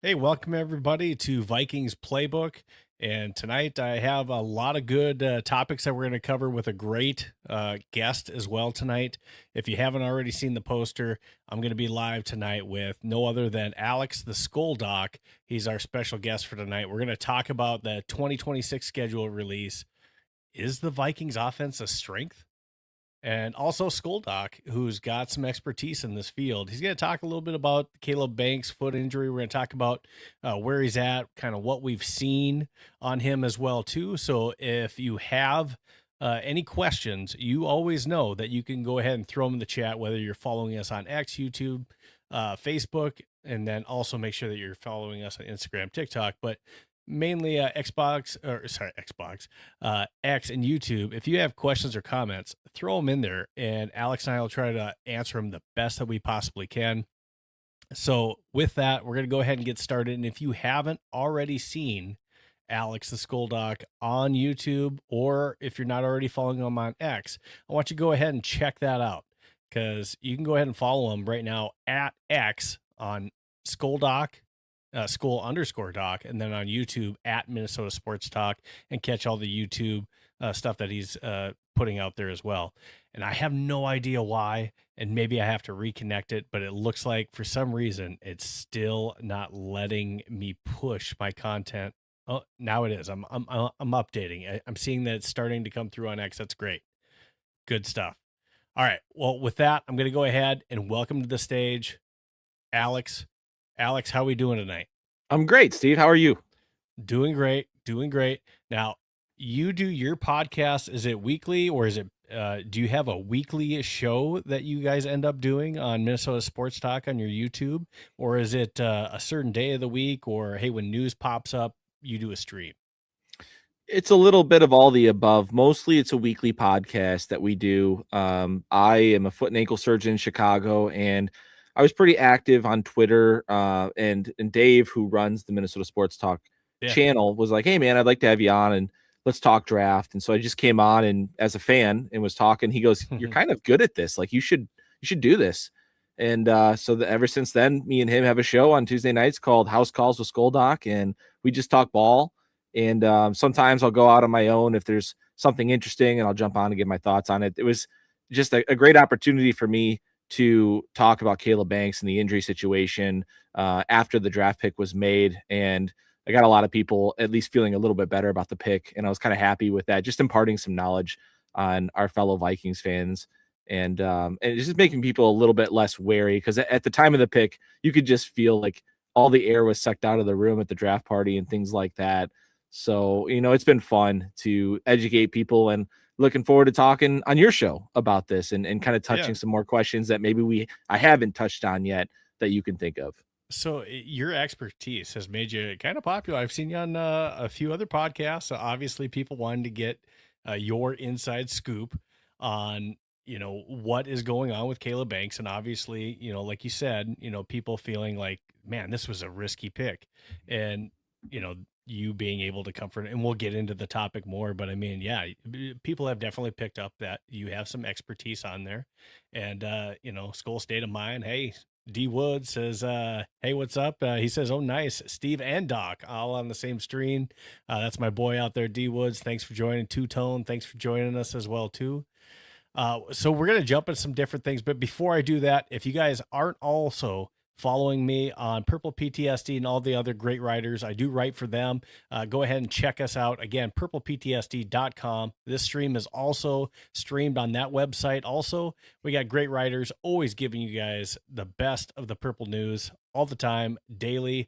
Hey, welcome everybody to Vikings Playbook. And tonight I have a lot of good topics that we're going to cover with a great guest as well tonight. If you haven't already seen the poster, I'm going to be live tonight with no other than Alex, the SKOL Doc. He's our special guest for tonight. We're going to talk about the 2026 schedule release. Is the Vikings offense a strength? And also Skoldoc, who's got some expertise in this field. He's going to talk a little bit about Caleb Banks' foot injury. We're going to talk about where he's at, kind of what we've seen on him as well too. So if you have any questions, you always know that you can go ahead and throw them in the chat, whether you're following us on X, YouTube, Facebook, and then also make sure that you're following us on Instagram, TikTok. But mainly Xbox, X and YouTube. If you have questions or comments, throw them in there, and Alex and I will try to answer them the best that we possibly can. So with that, we're going to go ahead and get started. And if you haven't already seen Alex the Skull Doc on YouTube, or if you're not already following him on X, I want you to go ahead and check that out, because you can go ahead and follow him right now at X on Skull Doc, Skull_Doc, and then on YouTube at Minnesota Sports Talk, and catch all the YouTube stuff that he's putting out there as well. And I have no idea why, and maybe I have to reconnect it, but it looks like for some reason it's still not letting me push my content. Oh, now it is. I'm updating. I'm seeing that it's starting to come through on X. That's great. Good stuff. All right. Well, with that, I'm going to go ahead and welcome to the stage Alex. Alex, how are we doing tonight? I'm great, Steve. How are you? Doing great, doing great. Now, you do your podcast, is it weekly, or is it do you have a weekly show that you guys end up doing on Minnesota Sports Talk on your YouTube, or is it a certain day of the week, or hey, when news pops up, you do a stream? It's a little bit of all the above. Mostly it's a weekly podcast that we do. I am a foot and ankle surgeon in Chicago, and I was pretty active on Twitter. And Dave, who runs the Minnesota Sports Talk Yeah. channel, was like, "Hey man, I'd like to have you on and let's talk draft." And so I just came on and as a fan and was talking. He goes, "You're kind of good at this. Like you should do this." And ever since then, me and him have a show on Tuesday nights called House Calls with Skull Doc, and we just talk ball. And sometimes I'll go out on my own if there's something interesting, and I'll jump on and give my thoughts on it. It was just a great opportunity for me to talk about Caleb Banks and the injury situation after the draft pick was made. And I got a lot of people at least feeling a little bit better about the pick. And I was kind of happy with that, just imparting some knowledge on our fellow Vikings fans. And it's just making people a little bit less wary, because at the time of the pick, you could just feel like all the air was sucked out of the room at the draft party and things like that. So, it's been fun to educate people, and looking forward to talking on your show about this and kind of Yeah. touching some more questions that maybe I haven't touched on yet that you can think of. So your expertise has made you kind of popular. I've seen you on a few other podcasts. Obviously, people wanted to get your inside scoop on what is going on with Caleb Banks, and obviously, like you said, people feeling like, man, this was a risky pick, and you know you being able to comfort. And we'll get into the topic more, but I mean, yeah, people have definitely picked up that you have some expertise on there, and Skull State of Mind. Hey, D Wood says, hey, what's up? He says, oh, nice. Steve and Doc all on the same stream. That's my boy out there, D Woods. Thanks for joining. Two Tone, thanks for joining us as well, too. So we're going to jump into some different things. But before I do that, if you guys aren't also following me on Purple PTSD and all the other great writers, I do write for them. Go ahead and check us out. Again, purpleptsd.com. This stream is also streamed on that website. Also, we got great writers always giving you guys the best of the Purple news all the time, daily,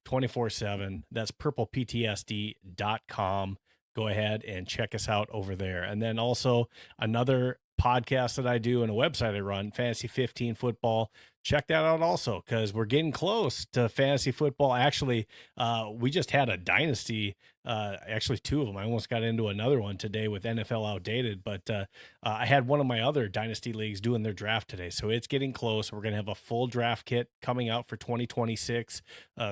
24/7. That's purpleptsd.com. Go ahead and check us out over there. And then also another podcast that I do and a website I run, Fantasy 15 Football. Check that out also, because we're getting close to fantasy football. Actually, we just had a dynasty, actually two of them. I almost got into another one today with NFL Outdated, but I had one of my other dynasty leagues doing their draft today. So it's getting close. We're going to have a full draft kit coming out for 2026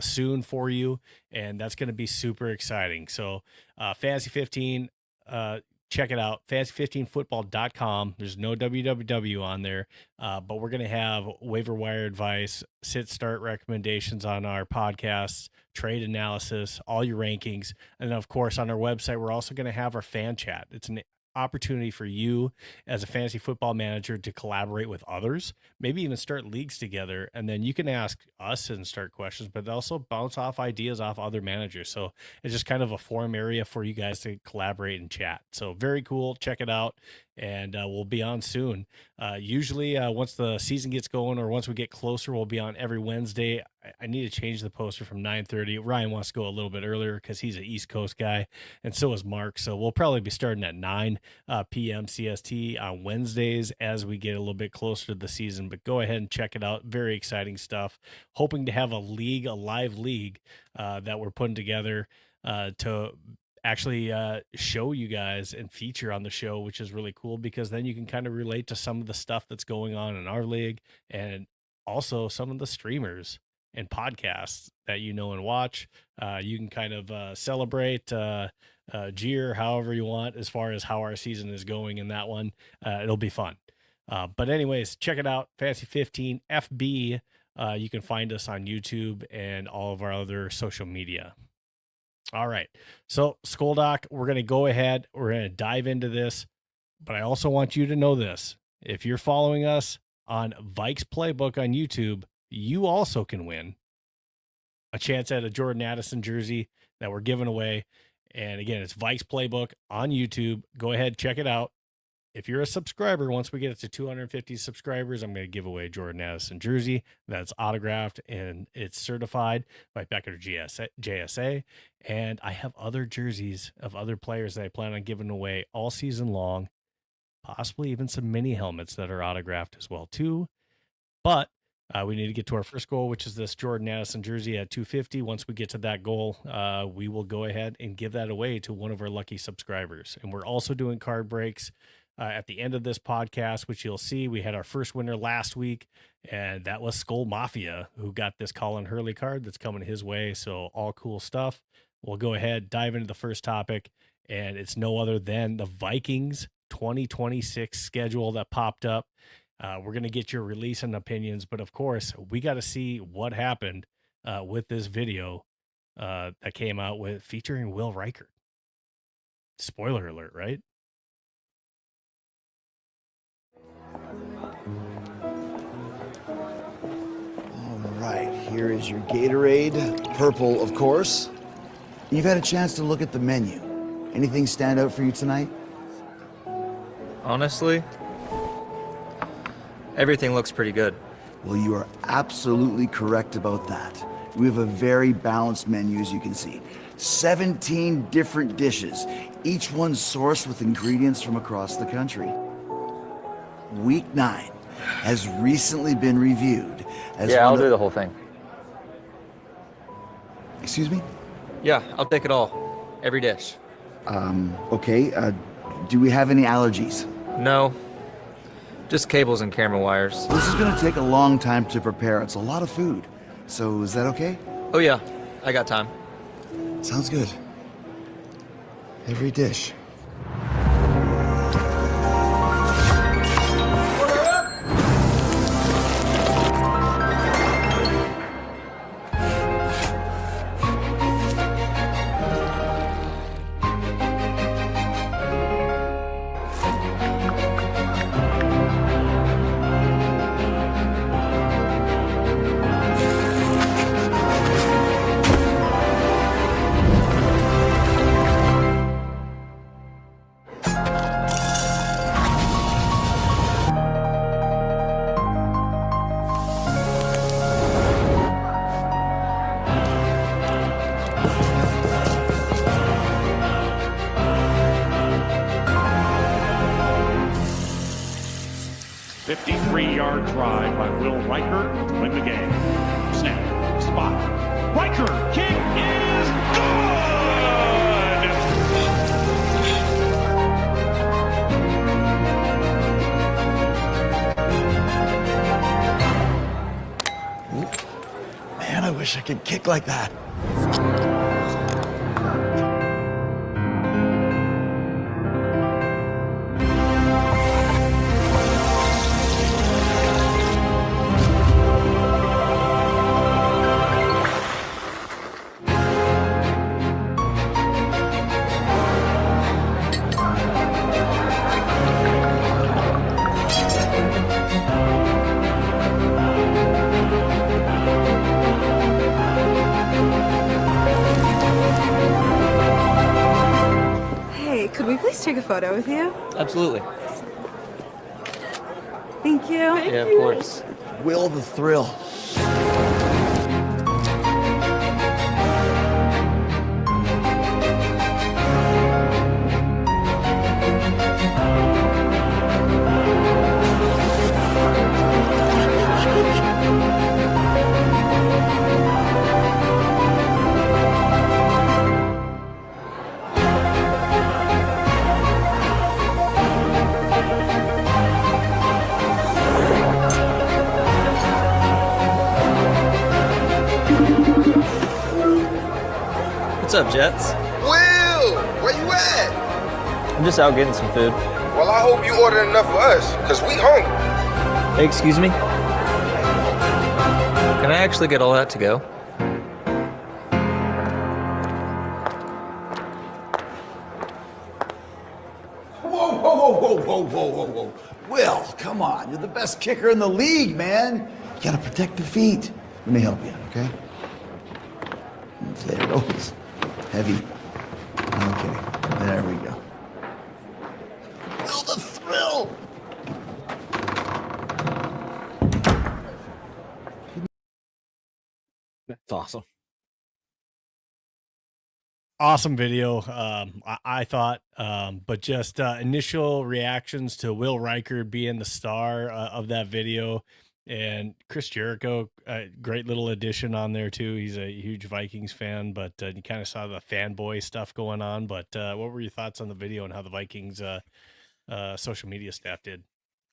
soon for you, and that's going to be super exciting. So Fantasy 15, check it out, fantasy15football.com. There's no www on there, but we're going to have waiver wire advice, sit start recommendations on our podcasts, trade analysis, all your rankings. And then, of course, on our website, we're also going to have our fan chat. It's an opportunity for you as a fantasy football manager to collaborate with others, maybe even start leagues together. And then you can ask us and start questions, but also bounce off ideas off other managers. So it's just kind of a forum area for you guys to collaborate and chat. So very cool. Check it out. And we'll be on soon. Usually once the season gets going or once we get closer, we'll be on every Wednesday. I need to change the poster from 9:30. Ryan wants to go a little bit earlier because he's an East Coast guy, and so is Mark. So we'll probably be starting at 9 p.m. CST on Wednesdays as we get a little bit closer to the season. But go ahead and check it out. Very exciting stuff. Hoping to have a live league that we're putting together to actually show you guys and feature on the show, which is really cool because then you can kind of relate to some of the stuff that's going on in our league and also some of the streamers and podcasts that you know and watch. You can kind of celebrate, jeer, however you want, as far as how our season is going in that one. It'll be fun. But anyways, check it out, Fantasy 15 FB. You can find us on YouTube and all of our other social media. All right. So SKOL DOC, we're going to go ahead. We're going to dive into this, but I also want you to know this. If you're following us on Vikings Playbook on YouTube, you also can win a chance at a Jordan Addison jersey that we're giving away. And again, it's Vikings Playbook on YouTube. Go ahead, check it out. If you're a subscriber, once we get it to 250 subscribers, I'm going to give away a Jordan Addison jersey that's autographed and it's certified by Becker JSA. And I have other jerseys of other players that I plan on giving away all season long, possibly even some mini helmets that are autographed as well too. But we need to get to our first goal, which is this Jordan Addison jersey at 250. Once we get to that goal, we will go ahead and give that away to one of our lucky subscribers. And we're also doing card breaks at the end of this podcast, which you'll see. We had our first winner last week, and that was SKOL Mafia, who got this Colin Hurley card that's coming his way. So all cool stuff. We'll go ahead, dive into the first topic, and it's no other than the Vikings 2026 schedule that popped up. We're going to get your release and opinions, but of course, we got to see what happened with this video that came out with featuring Will Reichert. Spoiler alert, right? All right, here is your Gatorade, purple, of course. You've had a chance to look at the menu. Anything stand out for you tonight? Honestly, everything looks pretty good. Well, you are absolutely correct about that. We have a very balanced menu, as you can see. 17 different dishes, each one sourced with ingredients from across the country. Week 9 has recently been reviewed as I'll do the whole thing. Excuse me? Yeah, I'll take it all. Every dish. Okay, do we have any allergies? No, just cables and camera wires. This is gonna take a long time to prepare. It's a lot of food. So is that okay? Oh yeah, I got time. Sounds good. Every dish. Yard drive by Will Reichert to win the game. Snap, spot. Reichert, kick is good! Man, I wish I could kick like that. photo with you? Absolutely. Thank you. Yeah, of course. Will the thrill. What's up, Jets? Will, where you at? I'm just out getting some food. Well, I hope you ordered enough for us, because we hungry. Hey, excuse me? Can I actually get all that to go? Whoa, whoa, whoa, whoa, whoa, whoa, whoa, whoa. Will, come on. You're the best kicker in the league, man. You gotta protect the feet. Let me help you, okay? There it goes. Heavy. Okay, there we go. Will the thrill! That's awesome. Awesome video. I thought, but just initial reactions to Will Reichard being the star of that video, and Chris Jericho, great little addition on there too. He's a huge Vikings fan, but you kind of saw the fanboy stuff going on. But what were your thoughts on the video and how the Vikings social media staff did?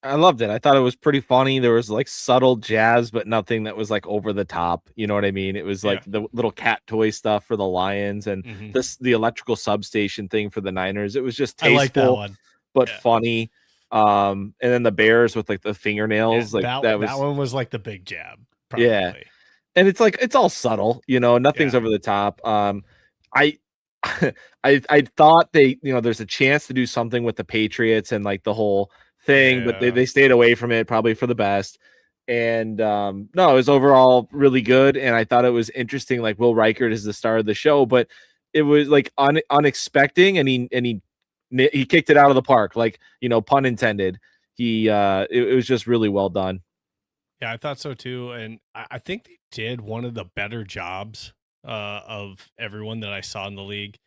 I loved it. I thought it was pretty funny. There was like subtle jazz, but nothing that was like over the top. You know what I mean? It was like the little cat toy stuff for the Lions and the electrical substation thing for the Niners. It was just tasteful, I like that one, but funny. And then the Bears with like the fingernails, like that one was like the big jab. Probably. Yeah. And it's like it's all subtle, you know, nothing's over the top. I I thought they, you know, there's a chance to do something with the Patriots and like the whole thing, but they stayed away from it, probably for the best. And no, it was overall really good. And I thought it was interesting. Like Will Reichard is the star of the show, but it was like unexpected, and he kicked it out of the park, like, you know, pun intended. It was just really well done. Yeah, I thought so too. And I think they did one of the better jobs of everyone that I saw in the league.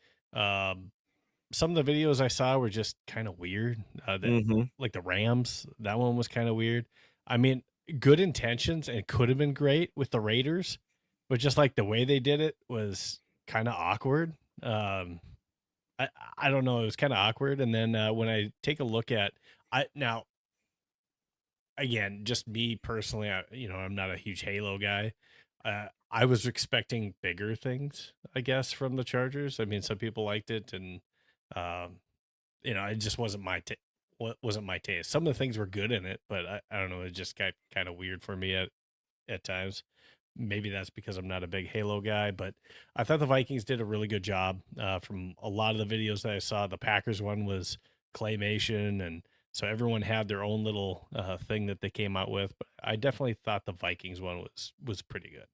Some of the videos I saw were just kind of weird. Like the Rams, that one was kind of weird. I mean, good intentions and could have been great with the Raiders, but just like the way they did it was kind of awkward. I don't know. It was kind of awkward. And then when I take a look at now, again, just me personally, I'm not a huge Halo guy. I was expecting bigger things, I guess, from the Chargers. I mean, some people liked it, and it just wasn't my taste. Some of the things were good in it, but I don't know. It just got kind of weird for me at times. Maybe that's because I'm not a big Halo guy, but I thought the Vikings did a really good job. From a lot of the videos that I saw, the Packers one was claymation, and so everyone had their own little thing that they came out with. But I definitely thought the Vikings one was pretty good.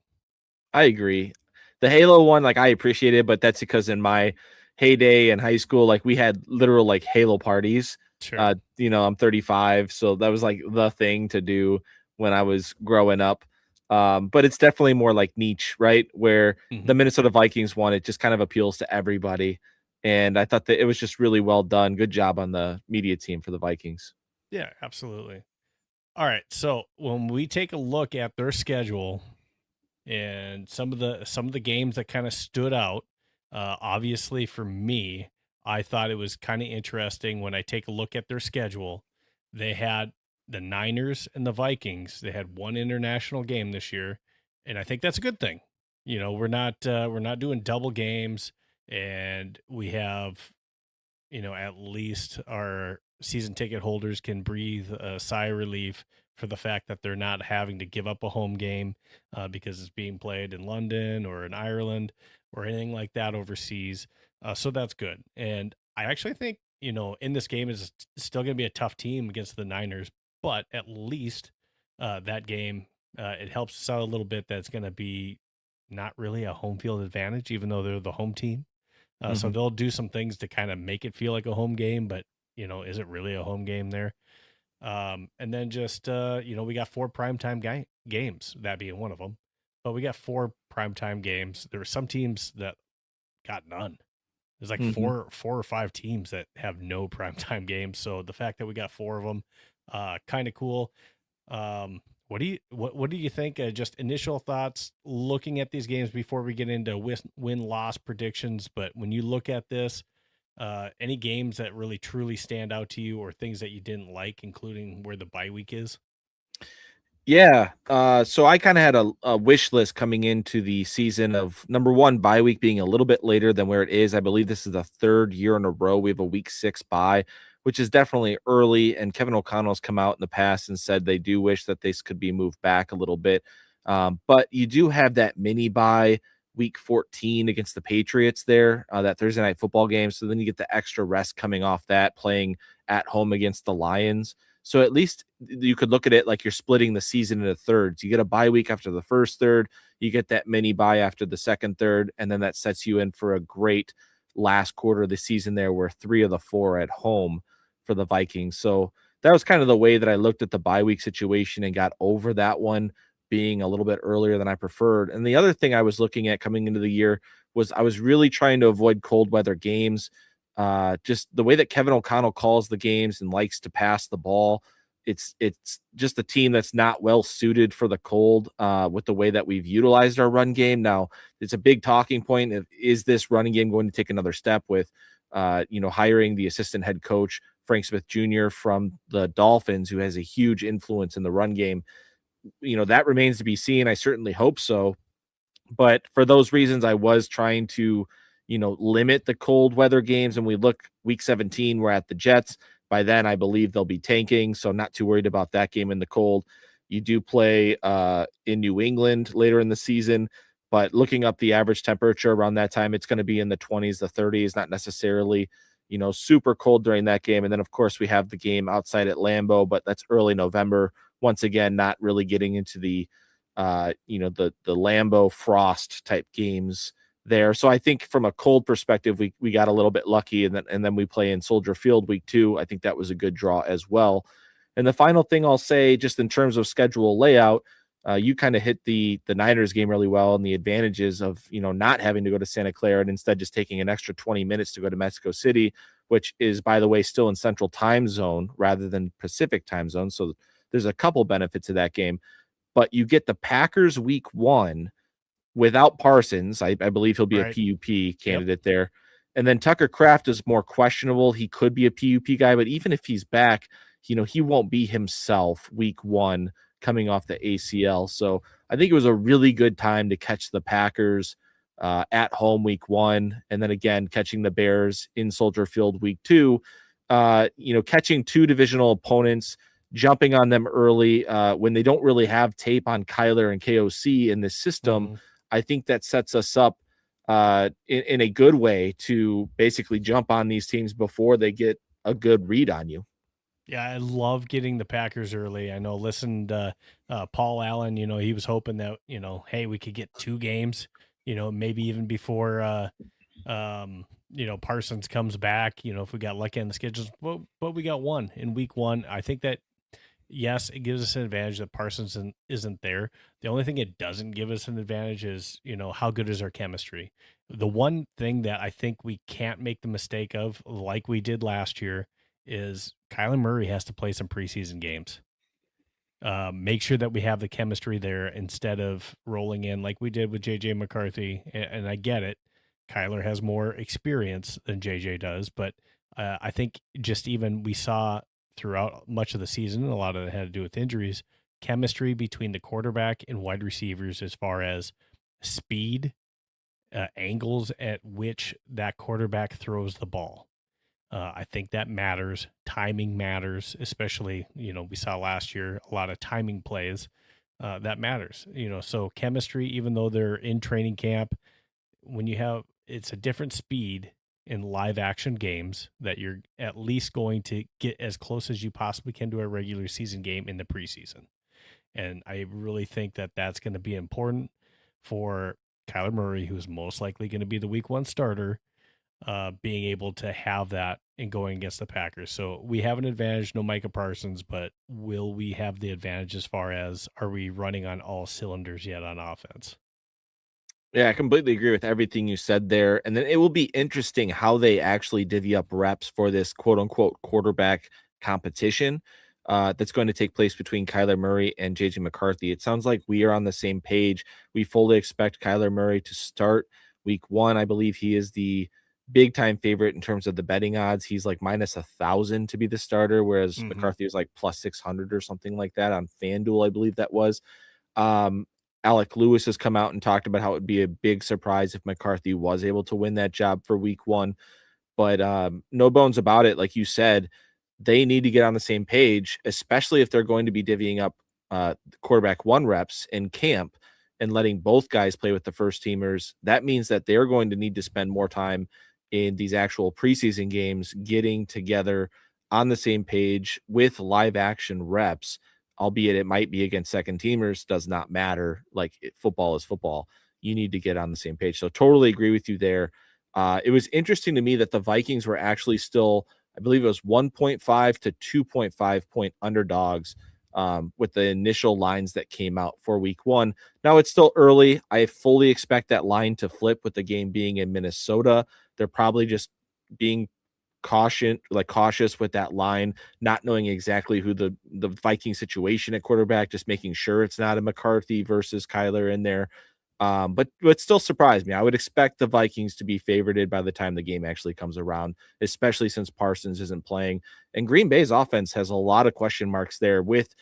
I agree. The Halo one, like, I appreciate it, but that's because in my heyday in high school, like, we had literal like Halo parties. Sure. I'm 35, so that was like the thing to do when I was growing up. But it's definitely more like niche, right? Where the Minnesota Vikings one, it just kind of appeals to everybody. And I thought that it was just really well done. Good job on the media team for the Vikings. Yeah, absolutely. All right. So when we take a look at their schedule and some of the games that kind of stood out, obviously for me, I thought it was kind of interesting when I take a look at their schedule. They had the Niners and the Vikings. They had one international game this year, and I think that's a good thing. You know, we're not doing double games, and we have, at least our season ticket holders can breathe a sigh of relief for the fact that they're not having to give up a home game because it's being played in London or in Ireland or anything like that overseas. So that's good. And I actually think, in this game is still going to be a tough team against the Niners, but at least that game, it helps us out a little bit. That's going to be not really a home field advantage, even though they're the home team. So they'll do some things to kind of make it feel like a home game, but is it really a home game there? And then just we got 4 primetime games, that being one of them. But we got 4 primetime games. There were some teams that got none. There's like Hmm. four or 5 teams that have no primetime games. So the fact that we got 4 of them, kind of cool. What do you think? Just initial thoughts looking at these games before we get into win loss predictions. But when you look at this, any games that really truly stand out to you, or things that you didn't like, including where the bye week is? Yeah. So I kind of had a wish list coming into the season of, number one, bye week being a little bit later than where it is. I believe this is the 3rd year in a row we have a week 6 bye, which is definitely early. And Kevin O'Connell's come out in the past and said they do wish that this could be moved back a little bit. But you do have that mini bye week 14 against the Patriots there, that Thursday night football game. So then you get the extra rest coming off that, playing at home against the Lions. So at least you could look at it like you're splitting the season into thirds. You get a bye week after the first third, you get that mini bye after the second third, and then that sets you in for a great last quarter of the season there, where 3 of the 4 are at home for the Vikings. So that was kind of the way that I looked at the bye week situation and got over that one being a little bit earlier than I preferred. And the other thing I was looking at coming into the year was I was really trying to avoid cold weather games. Just the way that Kevin O'Connell calls the games and likes to pass the ball, it's just a team that's not well suited for the cold, with the way that we've utilized our run game. Now, it's a big talking point of, is this running game going to take another step with hiring the assistant head coach Frank Smith Jr. from the Dolphins, who has a huge influence in the run game. That remains to be seen. I certainly hope so. But for those reasons, I was trying to, limit the cold weather games. And we look week 17, we're at the Jets. By then, I believe they'll be tanking. So I'm not too worried about that game in the cold. You do play in New England later in the season, but looking up the average temperature around that time, it's going to be in the 20s, the 30s, not necessarily, super cold during that game. And then, of course, we have the game outside at Lambeau, but that's early November. Once again, not really getting into the Lambeau frost type games there. So I think from a cold perspective, we got a little bit lucky, and then we play in Soldier Field week 2. I think that was a good draw as well. And the final thing I'll say, just in terms of schedule layout, you kind of hit the Niners game really well, and the advantages of not having to go to Santa Clara and instead just taking an extra 20 minutes to go to Mexico City, which is, by the way, still in Central Time Zone rather than Pacific Time Zone. So there's a couple benefits of that game. But you get the Packers week 1 without Parsons. I believe he'll be Right. a PUP candidate there. And then Tucker Kraft is more questionable. He could be a PUP guy, but even if he's back, he won't be himself week 1 coming off the ACL. So I think it was a really good time to catch the Packers at home week 1. And then again, catching the Bears in Soldier Field week 2, catching 2 divisional opponents, jumping on them early when they don't really have tape on Kyler and KOC in this system. Mm-hmm. I think that sets us up in a good way to basically jump on these teams before they get a good read on you. Yeah, I love getting the Packers early. I know, listened, Paul Allen, he was hoping that, hey, we could get 2 games, maybe even before, Parsons comes back, if we got lucky on the schedules, but we got 1 in week 1. I think that, yes, it gives us an advantage that Parsons isn't there. The only thing it doesn't give us an advantage is, how good is our chemistry. The one thing that I think we can't make the mistake of, like we did last year, is Kyler Murray has to play some preseason games. Make sure that we have the chemistry there instead of rolling in like we did with JJ McCarthy. And I get it. Kyler has more experience than JJ does, but I think just even we saw throughout much of the season, a lot of it had to do with injuries, chemistry between the quarterback and wide receivers as far as speed, angles at which that quarterback throws the ball. I think that matters. Timing matters, especially, we saw last year a lot of timing plays that matters, so chemistry, even though they're in training camp, when it's a different speed in live action games that you're at least going to get as close as you possibly can to a regular season game in the preseason. And I really think that that's going to be important for Kyler Murray, who's most likely going to be the week 1 starter, being able to have that in going against the Packers. So we have an advantage, no Micah Parsons, but will we have the advantage as far as are we running on all cylinders yet on offense? Yeah, I completely agree with everything you said there. And then it will be interesting how they actually divvy up reps for this quote unquote quarterback competition that's going to take place between Kyler Murray and JJ McCarthy. It sounds like we are on the same page. We fully expect Kyler Murray to start week 1. I believe he is the big time favorite in terms of the betting odds. He's like minus 1,000 to be the starter, whereas McCarthy is like plus 600 or something like that on FanDuel, I believe that was. Um, Alec Lewis has come out and talked about how it would be a big surprise if McCarthy was able to win that job for week 1. But no bones about it. Like you said, they need to get on the same page, especially if they're going to be divvying up quarterback 1 reps in camp and letting both guys play with the first teamers. That means that they're going to need to spend more time in these actual preseason games, getting together on the same page with live action reps, albeit it might be against second teamers, does not matter. Like football is football. You need to get on the same page. So totally agree with you there. It was interesting to me that the Vikings were actually still, I believe it was 1.5 to 2.5 point underdogs with the initial lines that came out for week 1. Now it's still early. I fully expect that line to flip with the game being in Minnesota. They're probably just being cautious with that line, not knowing exactly who the Viking situation at quarterback, just making sure it's not a McCarthy versus Kyler in there. But still surprised me. I would expect the Vikings to be favorited by the time the game actually comes around, especially since Parsons isn't playing. And Green Bay's offense has a lot of question marks there with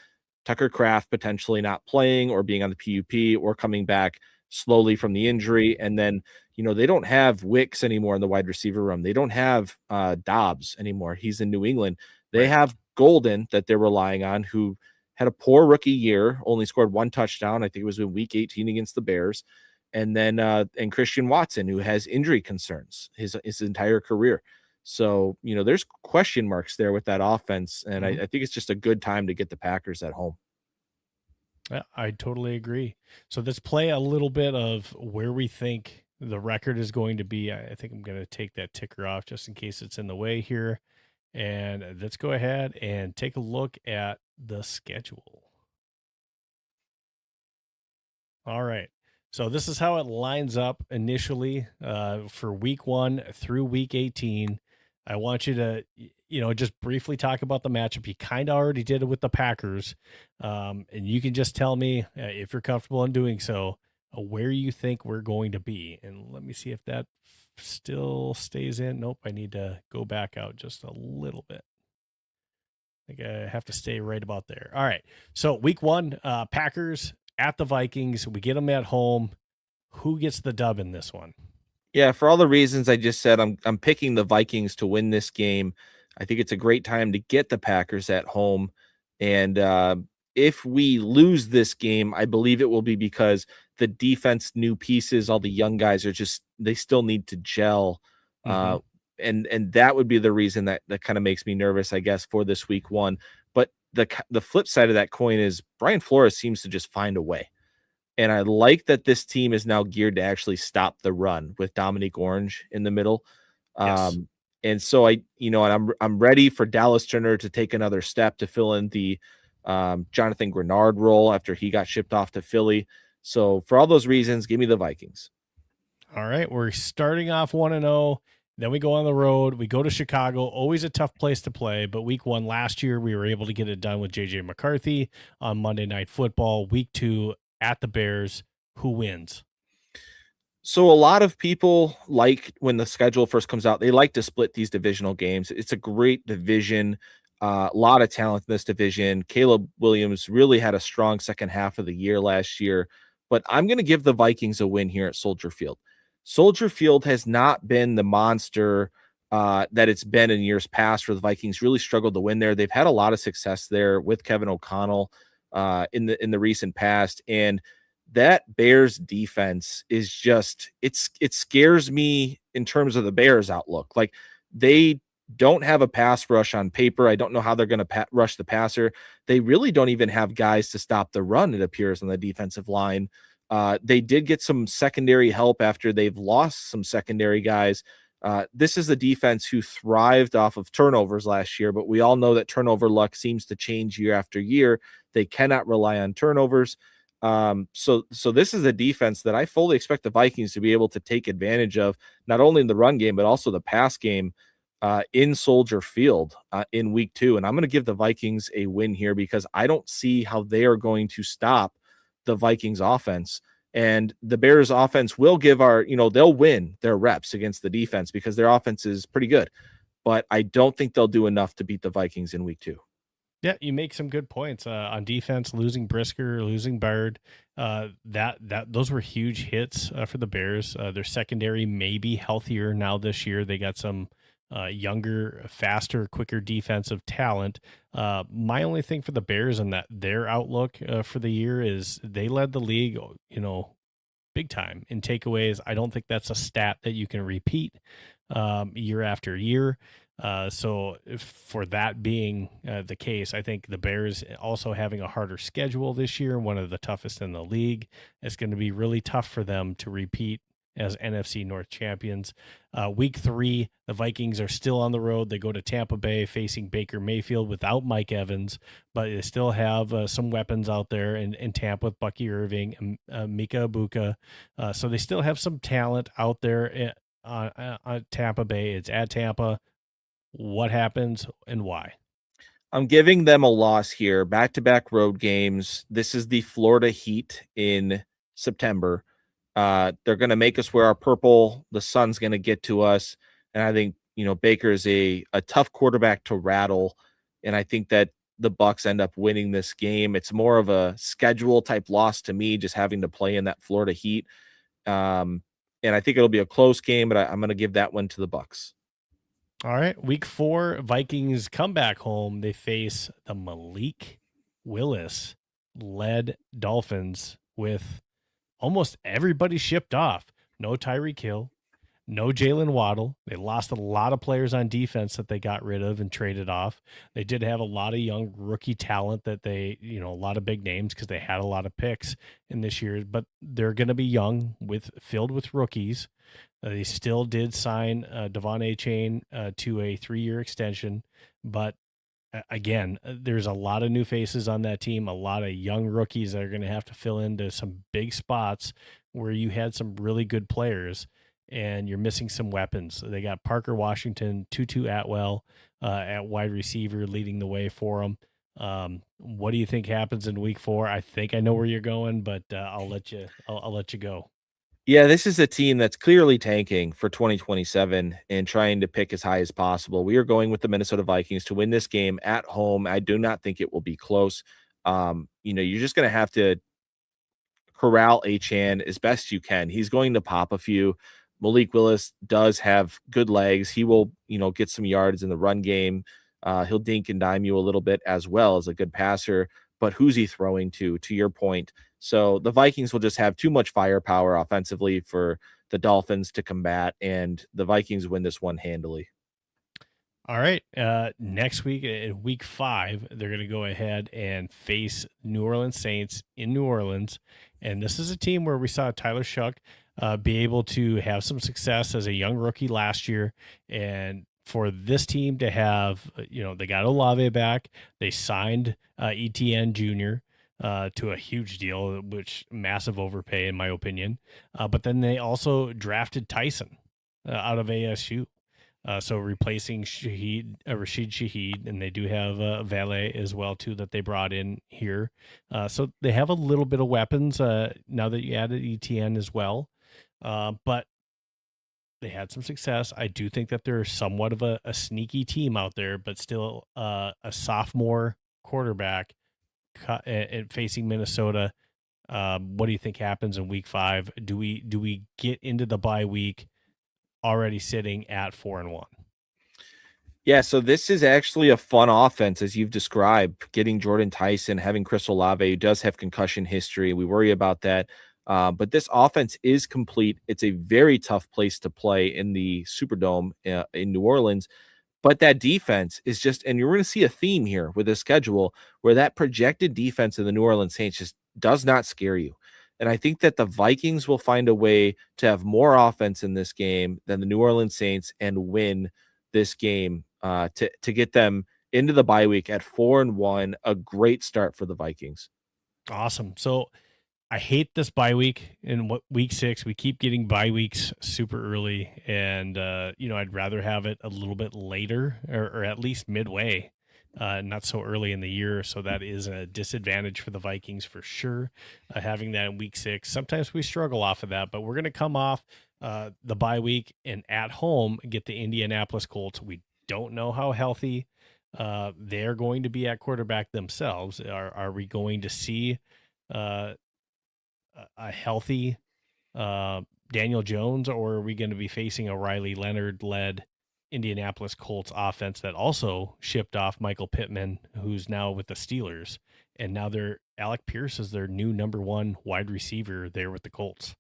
Tucker Kraft potentially not playing or being on the PUP or coming back slowly from the injury. And then, they don't have Wicks anymore in the wide receiver room. They don't have Dobbs anymore. He's in New England. They have Golden that they're relying on, who had a poor rookie year, only scored 1 touchdown. I think it was in week 18 against the Bears. And then and Christian Watson, who has injury concerns his entire career. So, there's question marks there with that offense. And I think it's just a good time to get the Packers at home. Yeah, I totally agree. So let's play a little bit of where we think the record is going to be. I think I'm going to take that ticker off just in case it's in the way here. And let's go ahead and take a look at the schedule. All right. So this is how it lines up initially for week 1 through week 18. I want you to, just briefly talk about the matchup. You kind of already did it with the Packers. And you can just tell me if you're comfortable in doing so, where you think we're going to be. And let me see if that still stays in. Nope. I need to go back out just a little bit. I think I have to stay right about there. All right. So week 1, Packers at the Vikings. We get them at home. Who gets the dub in this one? Yeah, for all the reasons I just said, I'm picking the Vikings to win this game. I think it's a great time to get the Packers at home. And if we lose this game, I believe it will be because the defense, new pieces, all the young guys they still need to gel. And that would be the reason that kind of makes me nervous, I guess, for this week 1. But the flip side of that coin is Brian Flores seems to just find a way. And I like that this team is now geared to actually stop the run with Dominique Orange in the middle. Yes. And so I'm ready for Dallas Turner to take another step to fill in the Jonathan Grenard role after he got shipped off to Philly. So for all those reasons, give me the Vikings. All right. We're starting off 1-0. Then we go on the road. We go to Chicago, always a tough place to play. But week 1 last year, we were able to get it done with JJ McCarthy on Monday Night Football. Week 2 at the Bears. Who wins? So a lot of people like when the schedule first comes out, they like to split these divisional games. It's a great division, a lot of talent in this division. Caleb Williams really had a strong second half of the year last year, but I'm going to give the Vikings a win here at Soldier Field. Soldier Field has not been the monster that it's been in years past, where the Vikings really struggled to win there. They've had a lot of success there with Kevin O'Connell in the recent past, and that Bears defense is just it scares me in terms of the Bears outlook. Like, they don't have a pass rush on paper. I don't know how they're going to rush the passer. They really don't even have guys to stop the run, it appears, on the defensive line. They did get some secondary help after they've lost some secondary guys This is a defense who thrived off of turnovers last year, but we all know that turnover luck seems to change year after year. They cannot rely on turnovers. So this is a defense that I fully expect the Vikings to be able to take advantage of, not only in the run game, but also the pass game in Soldier Field in week 2. And I'm going to give the Vikings a win here because I don't see how they are going to stop the Vikings offense. And the Bears offense will give they'll win their reps against the defense because their offense is pretty good. But I don't think they'll do enough to beat the Vikings in week 2. Yeah, you make some good points on defense. Losing Brisker, losing Byrd, those were huge hits for the Bears. Their secondary may be healthier now this year. They got some younger, faster, quicker defensive talent. My only thing for the Bears and that their outlook for the year is they led the league, big time in takeaways. I don't think that's a stat that you can repeat year after year. So for that being the case, I think the Bears also having a harder schedule this year, one of the toughest in the league. It's going to be really tough for them to repeat as NFC North champions. Week 3, the Vikings are still on the road. They go to Tampa Bay facing Baker Mayfield without Mike Evans, but they still have some weapons out there in Tampa with Bucky Irving and Mika Ibuka. So they still have some talent out there on Tampa Bay. It's at Tampa. What happens and why? I'm giving them a loss here. Back-to-back road games. This is the Florida Heat in September. They're going to make us wear our purple. The sun's going to get to us. And I think, Baker's a tough quarterback to rattle. And I think that the Bucs end up winning this game. It's more of a schedule type loss to me, just having to play in that Florida Heat. And I think it'll be a close game, but I'm going to give that one to the Bucs. All right. Week 4, Vikings come back home. They face the Malik Willis led Dolphins with almost everybody shipped off. No Tyreek Hill, no Jalen Waddle. They lost a lot of players on defense that they got rid of and traded off. They did have a lot of young rookie talent that they, a lot of big names because they had a lot of picks in this year, but they're going to be young filled with rookies. They still did sign Devon Achane to a 3-year extension, but again, there's a lot of new faces on that team, a lot of young rookies that are going to have to fill into some big spots where you had some really good players and you're missing some weapons. They got Parker Washington, Tutu Atwell at wide receiver leading the way for them. What do you think happens in week 4? I think I know where you're going, but I'll let you go. Yeah, this is a team that's clearly tanking for 2027 and trying to pick as high as possible. We are going with the Minnesota Vikings to win this game at home. I do not think it will be close. You're just going to have to corral Achane as best you can. He's going to pop a few. Malik Willis does have good legs. He will, get some yards in the run game. He'll dink and dime you a little bit as well as a good passer. But who's he throwing to your point? So the Vikings will just have too much firepower offensively for the Dolphins to combat, and the Vikings win this one handily. All right. Next week, in week 5, they're going to go ahead and face New Orleans Saints in New Orleans. And this is a team where we saw Tyler Shuck be able to have some success as a young rookie last year. And for this team to have, they got Olave back. They signed ETN Jr. To a huge deal, which massive overpay in my opinion. But then they also drafted Tyson out of ASU. So replacing Rashid Shaheed, and they do have Valet as well too that they brought in here. So they have a little bit of weapons now that you added ETN as well. But they had some success. I do think that they're somewhat of a sneaky team out there, but still a sophomore quarterback facing Minnesota. What do you think happens in week 5? Do we get into the bye week already sitting at 4-1? Yeah, so this is actually a fun offense, as you've described, getting Jordan Tyson, having Chris Olave, who does have concussion history. We worry about that. But this offense is complete. It's a very tough place to play in the Superdome in New Orleans. But that defense is just, and you're going to see a theme here with this schedule where that projected defense of the New Orleans Saints just does not scare you. And I think that the Vikings will find a way to have more offense in this game than the New Orleans Saints and win this game to get them into the bye week at 4-1, a great start for the Vikings. Awesome. So I hate this bye week in week 6. We keep getting bye weeks super early, and I'd rather have it a little bit later or at least midway, not so early in the year. So that is a disadvantage for the Vikings for sure. Having that in week 6, sometimes we struggle off of that, but we're going to come off the bye week and at home get the Indianapolis Colts. We don't know how healthy they're going to be at quarterback themselves. Are we going to see a healthy Daniel Jones, or are we going to be facing a Riley Leonard-led Indianapolis Colts offense that also shipped off Michael Pittman, who's now with the Steelers, and now Alec Pierce is their new number 1 wide receiver there with the Colts?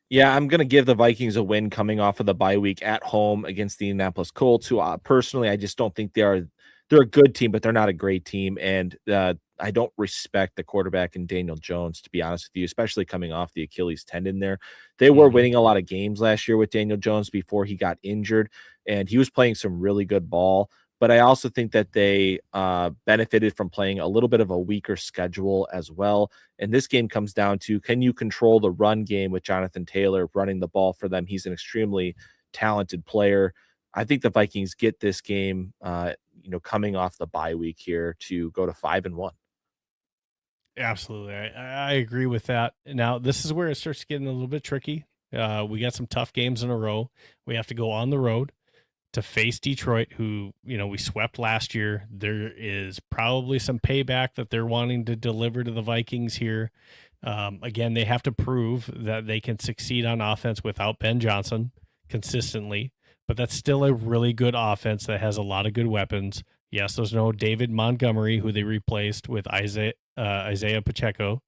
Yeah, I'm going to give the Vikings a win coming off of the bye week at home against the Indianapolis Colts, who personally, I just don't think they're a good team, but they're not a great team. And I don't respect the quarterback in Daniel Jones, to be honest with you, especially coming off the Achilles tendon there. They were winning a lot of games last year with Daniel Jones before he got injured, and he was playing some really good ball. But I also think that they benefited from playing a little bit of a weaker schedule as well. And this game comes down to, can you control the run game with Jonathan Taylor running the ball for them? He's an extremely talented player. I think the Vikings get this game, coming off the bye week here to go to 5-1. Absolutely. I agree with that. Now, this is where it starts getting a little bit tricky. We got some tough games in a row. We have to go on the road to face Detroit, who, we swept last year. There is probably some payback that they're wanting to deliver to the Vikings here. Again, they have to prove that they can succeed on offense without Ben Johnson consistently, but that's still a really good offense that has a lot of good weapons. Yes, there's no David Montgomery, who they replaced with Isaiah Pacheco,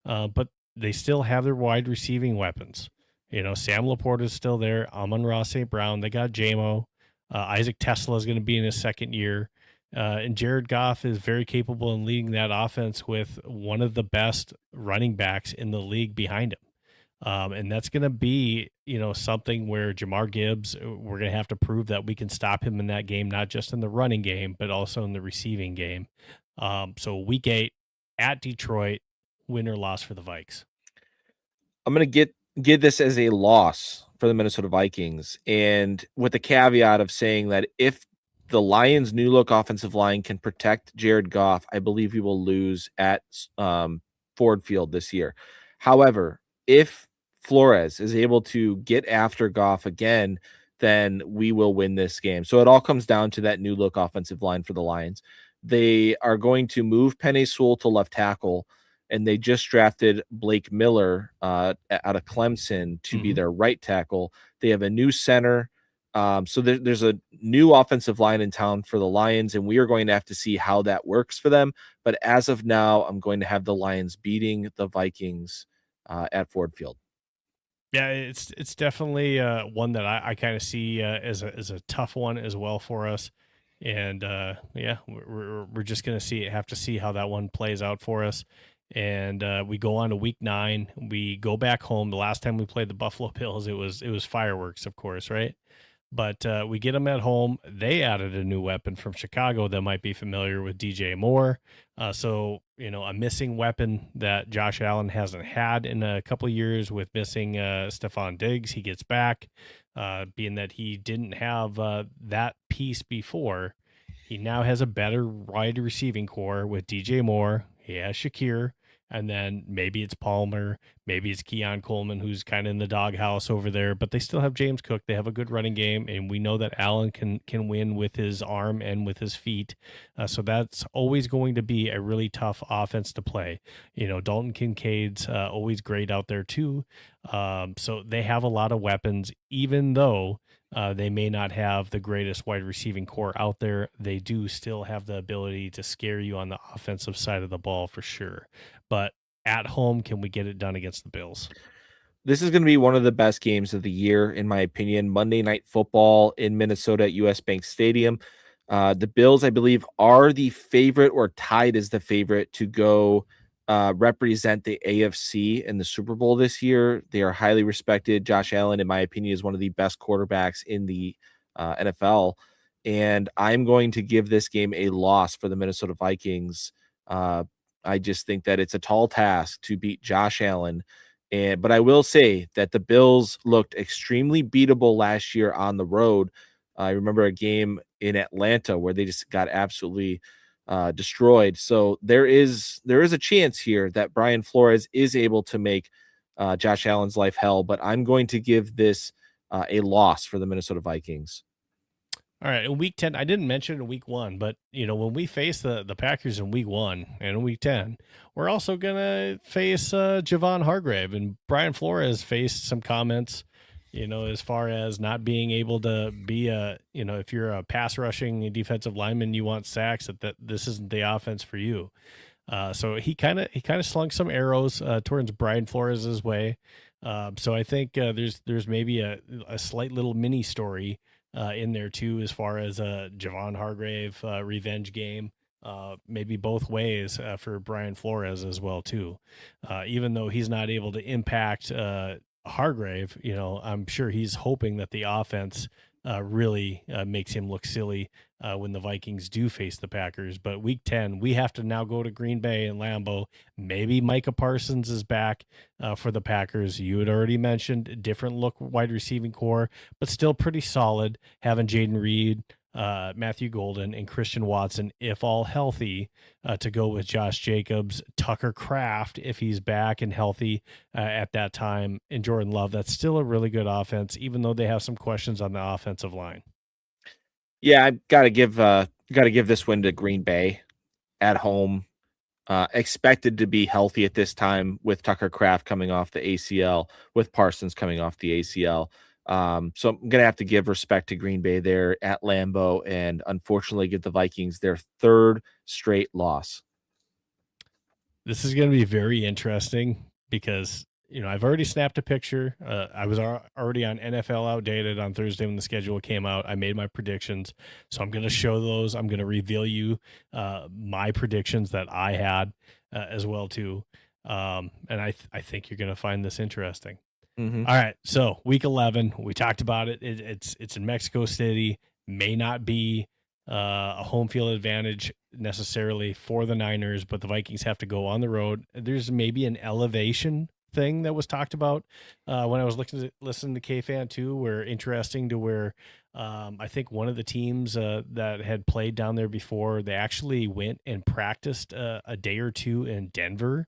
but they still have their wide receiving weapons. Sam Laporta is still there. Amon-Ra St. Brown. They got JMO. Isaac Tesla is going to be in his second year. And Jared Goff is very capable in leading that offense with one of the best running backs in the league behind him. And that's going to be, something where Jamar Gibbs, we're going to have to prove that we can stop him in that game, not just in the running game, but also in the receiving game. So week 8 at Detroit, win or loss for the Vikes. I'm going to give this as a loss for the Minnesota Vikings, and with the caveat of saying that if the Lions' new look offensive line can protect Jared Goff, I believe we will lose at Ford Field this year. However, if Flores is able to get after Goff again, then we will win this game. So it all comes down to that new look offensive line for the Lions. They are going to move Penei Sewell to left tackle, and they just drafted Blake Miller out of Clemson to be their right tackle. They have a new center. So there's a new offensive line in town for the Lions, and we are going to have to see how that works for them. But as of now, I'm going to have the Lions beating the Vikings at Ford Field. Yeah, it's definitely one that I kind of see as a tough one as well for us. And we're just going to have to see how that one plays out for us. And we go on to week 9. We go back home. The last time we played the Buffalo Bills, it was fireworks, of course, right? But we get them at home. They added a new weapon from Chicago that might be familiar with DJ Moore. So a missing weapon that Josh Allen hasn't had in a couple of years with missing Stephon Diggs. He gets back, being that he didn't have that piece before. He now has a better wide receiving core with DJ Moore. He has Shakir. And then maybe it's Palmer, maybe it's Keon Coleman, who's kind of in the doghouse over there, but they still have James Cook. They have a good running game, and we know that Allen can win with his arm and with his feet. So that's always going to be a really tough offense to play. Dalton Kincaid's always great out there too. So they have a lot of weapons, even though they may not have the greatest wide receiving core out there. They do still have the ability to scare you on the offensive side of the ball for sure. But at home, can we get it done against the Bills? This is going to be one of the best games of the year, in my opinion. Monday Night Football in Minnesota at US Bank Stadium. The Bills, I believe, are the favorite or tied as the favorite to go represent the AFC in the Super Bowl this year. They are highly respected. Josh Allen, in my opinion, is one of the best quarterbacks in the NFL. And I'm going to give this game a loss for the Minnesota Vikings. I just think that it's a tall task to beat Josh Allen. But I will say that the Bills looked extremely beatable last year on the road. I remember a game in Atlanta where they just got absolutely destroyed. So there is a chance here that Brian Flores is able to make Josh Allen's life hell. But I'm going to give this a loss for the Minnesota Vikings. All right, in week 10, I didn't mention in week 1, but when we face the Packers in week 1 and in week 10, we're also gonna face Javon Hargrave, and Brian Flores faced some comments, as far as not being able to be if you're a pass rushing defensive lineman, you want sacks, that this isn't the offense for you. So he kind of slung some arrows towards Brian Flores' way. So I think there's maybe a slight little mini story in there too, as far as a Javon Hargrave revenge game, maybe both ways for Brian Flores as well too. Even though he's not able to impact Hargrave, I'm sure he's hoping that the offense really makes him look silly when the Vikings do face the Packers. But week 10, we have to now go to Green Bay and Lambeau. Maybe Micah Parsons is back for the Packers. You had already mentioned different look wide receiving core, but still pretty solid, having Jaden Reed, Matthew Golden, and Christian Watson, if all healthy, to go with Josh Jacobs, Tucker Kraft, if he's back and healthy at that time, and Jordan Love. That's still a really good offense, even though they have some questions on the offensive line. Yeah, I've got to give this win to Green Bay at home. Expected to be healthy at this time with Tucker Kraft coming off the ACL, with Parsons coming off the ACL. So I'm going to have to give respect to Green Bay there at Lambeau, and unfortunately give the Vikings their third straight loss. This is going to be very interesting because, I've already snapped a picture. I was already on NFL Outdated on Thursday when the schedule came out. I made my predictions. So I'm going to show those. I'm going to reveal you my predictions that I had as well too. And I think you're going to find this interesting. Mm-hmm. All right, so week 11, we talked about it. It's in Mexico City. May not be a home field advantage necessarily for the Niners, but the Vikings have to go on the road. There's maybe an elevation thing that was talked about when I was listening to K-Fan too, where I think one of the teams that had played down there before, they actually went and practiced a day or two in Denver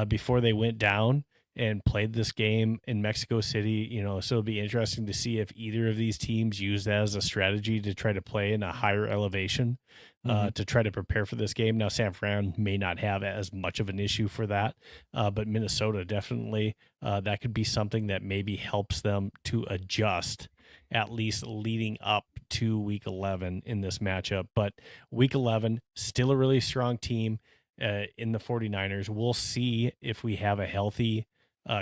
before they went down and played this game in Mexico City, so it'll be interesting to see if either of these teams use that as a strategy to try to play in a higher elevation to try to prepare for this game. Now, San Fran may not have as much of an issue for that, but Minnesota definitely, that could be something that maybe helps them to adjust, at least leading up to week 11 in this matchup. But week 11, still a really strong team in the 49ers. We'll see if we have a healthy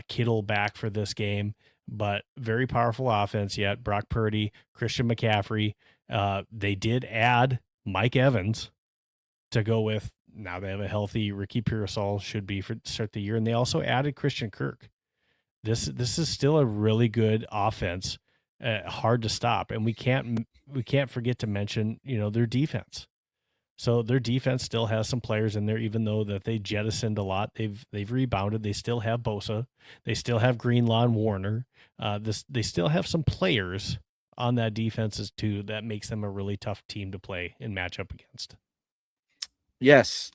Kittle back for this game, but very powerful offense yet. Brock Purdy, Christian McCaffrey. They did add Mike Evans to go with. Now they have a healthy Ricky Pearsall, should be for start the year, and they also added Christian Kirk. This is still a really good offense, hard to stop, and we can't forget to mention their defense. So their defense still has some players in there, even though that they jettisoned a lot. They've rebounded. They still have Bosa. They still have Greenlaw and Warner. They still have some players on that defense too that makes them a really tough team to play and match up against. Yes,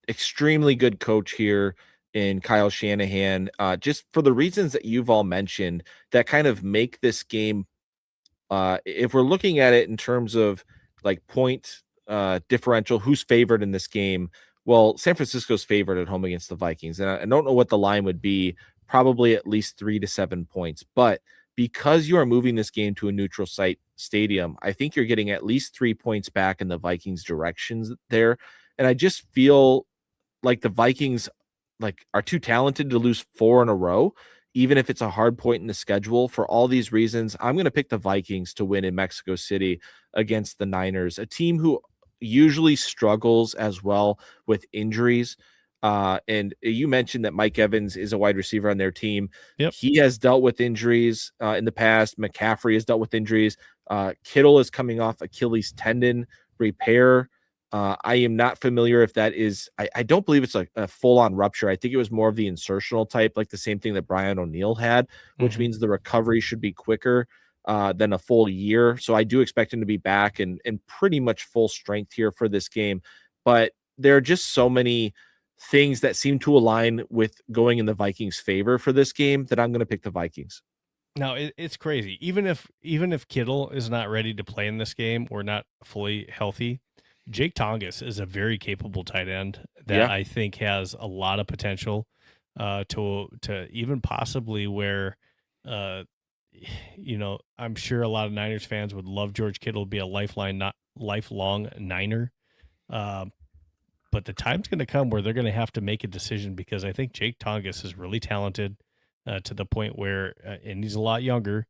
extremely good coach here in Kyle Shanahan. Just for the reasons that you've all mentioned, that kind of make this game. If we're looking at it in terms of like point differential, who's favored in this game? Well, San Francisco's favored at home against the Vikings, and I don't know what the line would be. Probably at least 3 to 7 points, but because you are moving this game to a neutral site stadium, I think you're getting at least 3 points back in the Vikings' directions there. And I just feel like the Vikings are too talented to lose 4 in a row, even if it's a hard point in the schedule. For all these reasons, I'm going to pick the Vikings to win in Mexico City against the Niners, a team who usually struggles as well with injuries. And you mentioned that Mike Evans is a wide receiver on their team. Yep. He has dealt with injuries in the past. McCaffrey has dealt with injuries. Kittle is coming off Achilles tendon repair. I am not familiar if that is, I don't believe it's like a full-on rupture. I think it was more of the insertional type, like the same thing that Brian O'Neill had, which means the recovery should be quicker than a full year. So I do expect him to be back and pretty much full strength here for this game. But there are just so many things that seem to align with going in the Vikings' favor for this game that I'm going to pick the Vikings. Now it's crazy. Even if Kittle is not ready to play in this game or not fully healthy, Jake Tongas is a very capable tight end that I think has a lot of potential to even possibly where I'm sure a lot of Niners fans would love George Kittle to be a lifelong Niner. But the time's going to come where they're going to have to make a decision, because I think Jake Tongas is really talented to the point where, and he's a lot younger.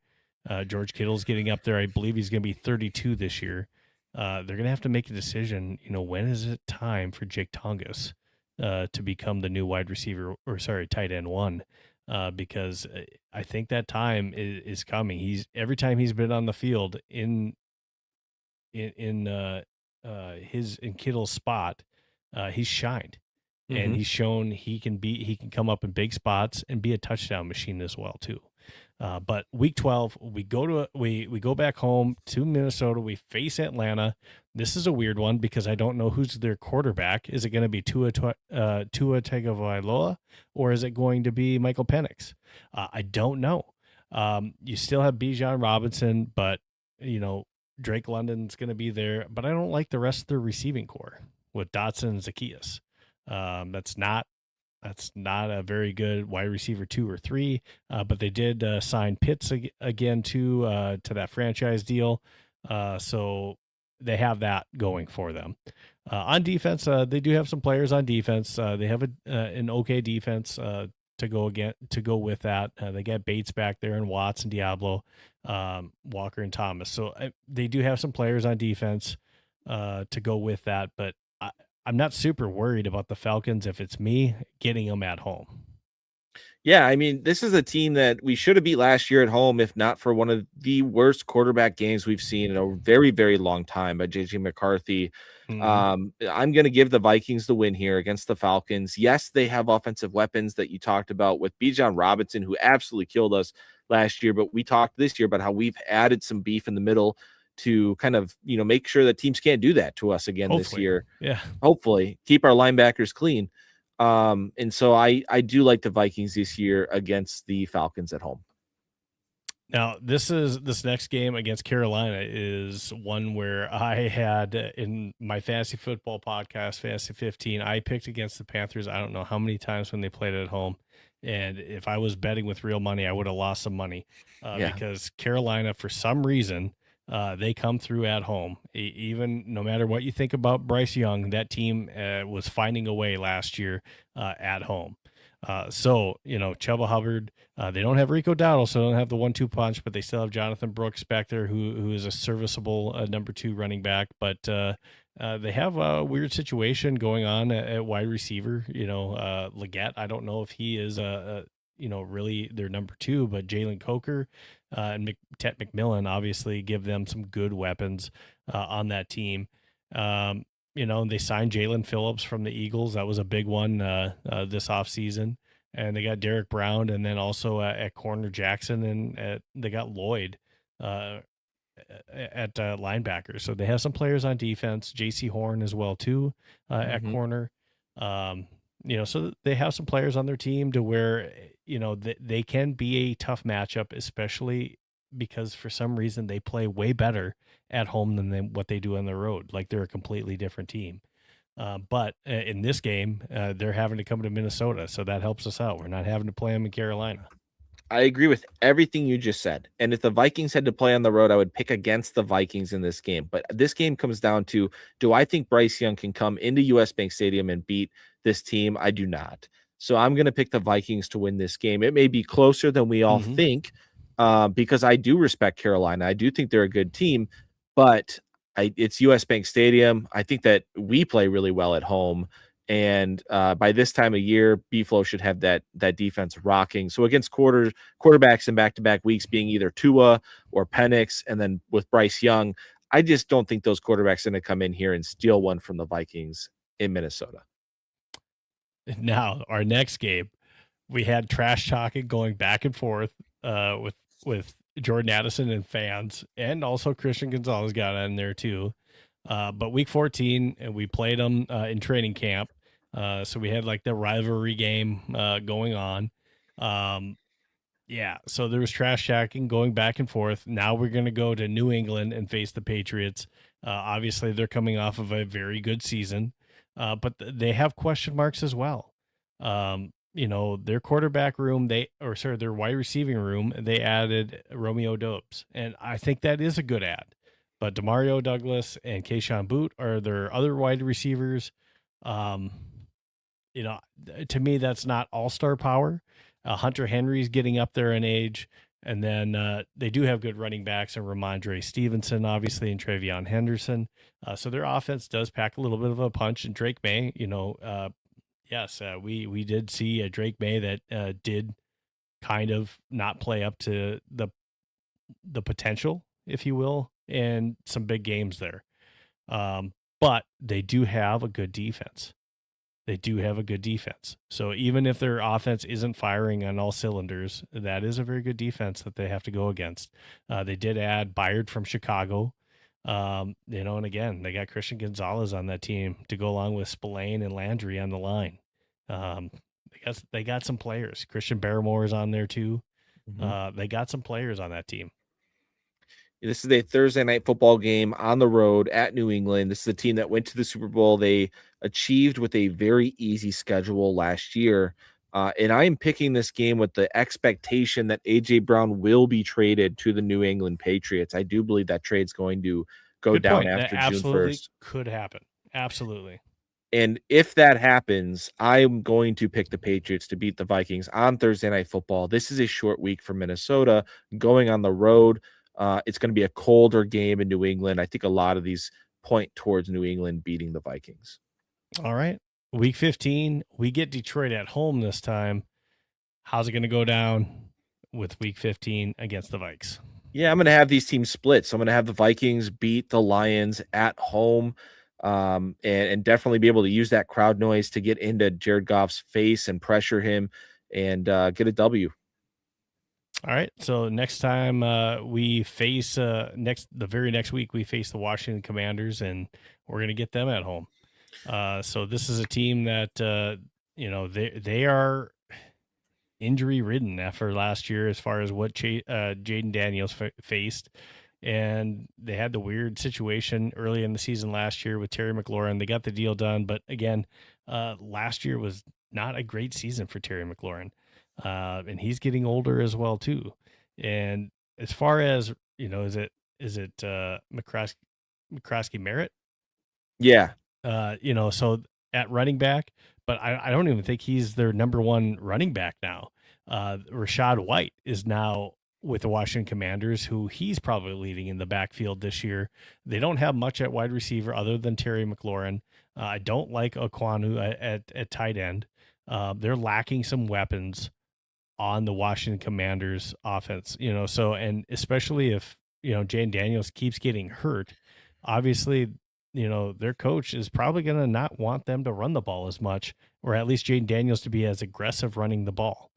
George Kittle's getting up there. I believe he's going to be 32 this year. They're going to have to make a decision. When is it time for Jake Tongas to become the new wide receiver, or tight end one? Because I think that time is coming. Every time he's been on the field in Kittle's spot, he's shined, and he's shown he can come up in big spots and be a touchdown machine as well too. But week 12, we go back home to Minnesota. We face Atlanta. This is a weird one because I don't know who's their quarterback. Is it going to be Tua Tagovailoa, or is it going to be Michael Penix? I don't know. You still have Bijan Robinson, but Drake London's going to be there. But I don't like the rest of the receiving core with Dotson and Zacchaeus. That's not a very good wide receiver 2 or 3, but they did sign Pitts again to that franchise deal. So they have that going for them. On defense, they do have some players on defense. They have an okay defense to go with that. They got Bates back there, and Watts and Diablo, Walker and Thomas. So they do have some players on defense to go with that, but I'm not super worried about the Falcons if it's me getting them at home. Yeah, I mean, this is a team that we should have beat last year at home, if not for one of the worst quarterback games we've seen in a very, very long time by JJ McCarthy. I'm going to give the Vikings the win here against the Falcons. Yes, they have offensive weapons that you talked about with Bijan Robinson, who absolutely killed us last year, but we talked this year about how we've added some beef in the middle to kind of, make sure that teams can't do that to us again this year. Yeah. Hopefully keep our linebackers clean. And so I do like the Vikings this year against the Falcons at home. Now, this next game against Carolina is one where I had in my fantasy football podcast, Fantasy 15, I picked against the Panthers. I don't know how many times when they played at home. And if I was betting with real money, I would have lost some money because Carolina, for some reason, they come through at home. Even no matter what you think about Bryce Young, that team was finding a way last year at home. So Chuba Hubbard, they don't have Rico Dowdle, so they don't have the 1-2 punch, but they still have Jonathan Brooks back there, who is a serviceable number 2 running back. But they have a weird situation going on at wide receiver. Leggett, I don't know if he is really their number 2, but Jalen Coker and Tet McMillan obviously give them some good weapons on that team. They signed Jalen Phillips from the Eagles. That was a big one this offseason. And they got Derek Brown, and then also at corner Jackson, and they got Lloyd at linebacker. So they have some players on defense, JC Horn as well too at corner. So they have some players on their team to where, they can be a tough matchup, especially because for some reason they play way better at home than what they do on the road. Like they're a completely different team. But in this game, they're having to come to Minnesota. So that helps us out. We're not having to play them in Carolina. I agree with everything you just said. And if the Vikings had to play on the road, I would pick against the Vikings in this game. But this game comes down to, do I think Bryce Young can come into US Bank Stadium and beat this team? I do not. So I'm going to pick the Vikings to win this game. It may be closer than we all think because I do respect Carolina. I do think they're a good team, but it's US Bank Stadium. I think that we play really well at home. And by this time of year, B-Flow should have that defense rocking. So against quarterbacks in back-to-back weeks being either Tua or Penix, and then with Bryce Young, I just don't think those quarterbacks are going to come in here and steal one from the Vikings in Minnesota. Now, our next game, we had trash talking going back and forth with Jordan Addison and fans, and also Christian Gonzalez got in there too. But week 14, and we played them in training camp. So we had like the rivalry game going on. Yeah, so there was trash talking going back and forth. Now we're going to go to New England and face the Patriots. Obviously, they're coming off of a very good season, but they have question marks as well. Their quarterback room, their wide receiving room, they added Romeo Dobbs, and I think that is a good add. But Demario Douglas and Keyshawn Boot are their other wide receivers. To me, that's not all-star power. Hunter Henry's getting up there in age. And then they do have good running backs and Ramondre Stevenson, obviously, and Travion Henderson. So their offense does pack a little bit of a punch. And Drake May, yes, we did see a Drake May that did kind of not play up to the potential, if you will, in some big games there. But they do have a good defense. So even if their offense isn't firing on all cylinders, that is a very good defense that they have to go against. They did add Byard from Chicago. And again, they got Christian Gonzalez on that team to go along with Spillane and Landry on the line. They got some players. Christian Barrymore is on there too. They got some players on that team. This is a Thursday night football game on the road at New England. This is a team that went to the Super Bowl. They achieved with a very easy schedule last year. And I am picking this game with the expectation that A.J. Brown will be traded to the New England Patriots. I do believe that trade's going to go Good down point. after That June absolutely 1st. could happen. Absolutely. And if that happens, I'm going to pick the Patriots to beat the Vikings on Thursday Night Football. This is a short week for Minnesota going on the road. It's going to be a colder game in New England. I think a lot of these point towards New England beating the Vikings. All right. Week 15, we get Detroit at home this time. How's it going to go down with week 15 against the Vikes? Yeah, I'm going to have these teams split. So I'm going to have the Vikings beat the Lions at home, and definitely be able to use that crowd noise to get into Jared Goff's face and pressure him and get a W. All right. So next time we face the very next week, we face the Washington Commanders, and we're going to get them at home. So this is a team that, they are injury ridden after last year as far as what Jaden Daniels faced. And they had the weird situation early in the season last year with Terry McLaurin. They got the deal done. But again, last year was not a great season for Terry McLaurin. And he's getting older as well too. And as far as, is it McCraskey Merritt? Yeah. So at running back, but I don't even think he's their number one running back now. Rashad White is now with the Washington Commanders, who he's probably leading in the backfield this year. They don't have much at wide receiver other than Terry McLaurin. I don't like Okwonu at tight end. They're lacking some weapons on the Washington Commanders offense, and especially if, Jane Daniels keeps getting hurt, obviously, their coach is probably going to not want them to run the ball as much, or at least Jane Daniels to be as aggressive running the ball.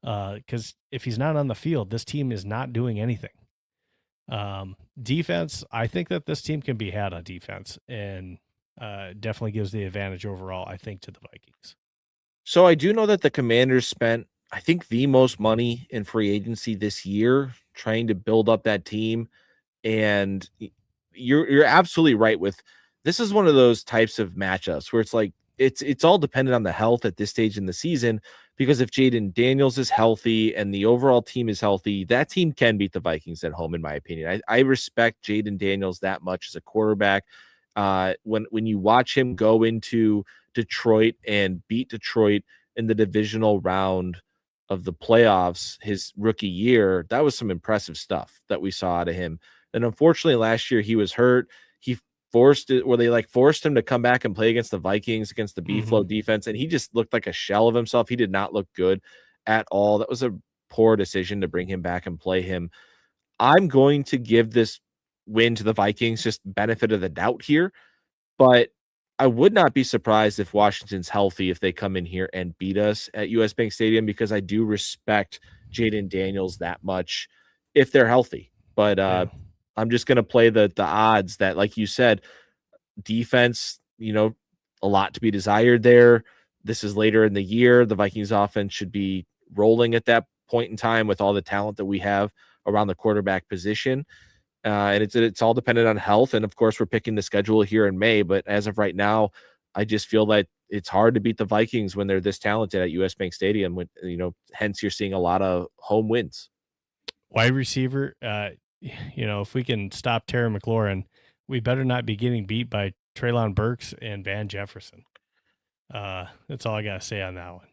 Because if he's not on the field, this team is not doing anything. Defense, I think that this team can be had on defense, and definitely gives the advantage overall, I think, to the Vikings. So I do know that the Commanders spent, I think, the most money in free agency this year trying to build up that team. And you're absolutely right with this is one of those types of matchups where it's like it's all dependent on the health at this stage in the season, because if Jaden Daniels is healthy and the overall team is healthy, that team can beat the Vikings at home, in my opinion. I respect Jaden Daniels that much as a quarterback. When you watch him go into Detroit and beat Detroit in the divisional round of the playoffs his rookie year, that was some impressive stuff that we saw out of him. And unfortunately last year he was hurt. He forced him to come back and play against the Vikings, against the B-flow defense, and he just looked like a shell of himself. He did not look good at all. That was a poor decision to bring him back and play him. I'm going to give this win to the Vikings just benefit of the doubt here, but I would not be surprised if Washington's healthy, if they come in here and beat us at US Bank Stadium, because I do respect Jaden Daniels that much if they're healthy. But I'm just going to play the odds that, like you said, defense, a lot to be desired there. This is later in the year. The Vikings offense should be rolling at that point in time with all the talent that we have around the quarterback position. And it's all dependent on health. And of course, we're picking the schedule here in May. But as of right now, I just feel like it's hard to beat the Vikings when they're this talented at US Bank Stadium. When, hence you're seeing a lot of home wins. Wide receiver, if we can stop Terry McLaurin, we better not be getting beat by Treylon Burks and Van Jefferson. That's all I got to say on that one.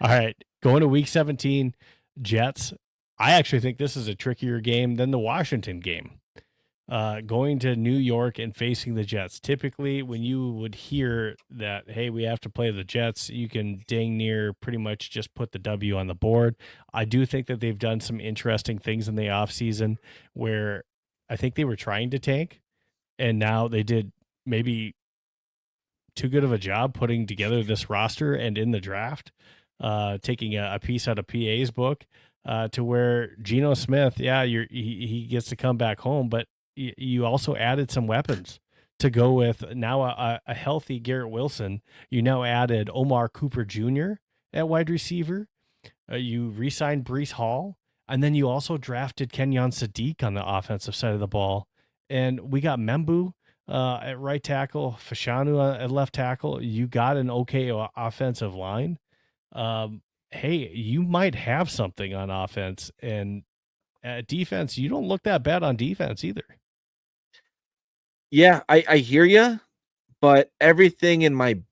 All right, going to week 17, Jets. I actually think this is a trickier game than the Washington game. Going to New York and facing the Jets. Typically, when you would hear that, hey, we have to play the Jets, you can dang near pretty much just put the W on the board. I do think that they've done some interesting things in the offseason where I think they were trying to tank, and now they did maybe too good of a job putting together this roster and in the draft, taking a piece out of PA's book. To where Geno Smith, he gets to come back home, but you also added some weapons to go with now a healthy Garrett Wilson. You now added Omar Cooper Jr. at wide receiver. You re-signed Breece Hall, and then you also drafted Kenyon Sadiq on the offensive side of the ball. And we got Membu at right tackle, Fashanu at left tackle. You got an okay offensive line. Hey, you might have something on offense, and at defense, you don't look that bad on defense either. Yeah, I hear you, but everything in my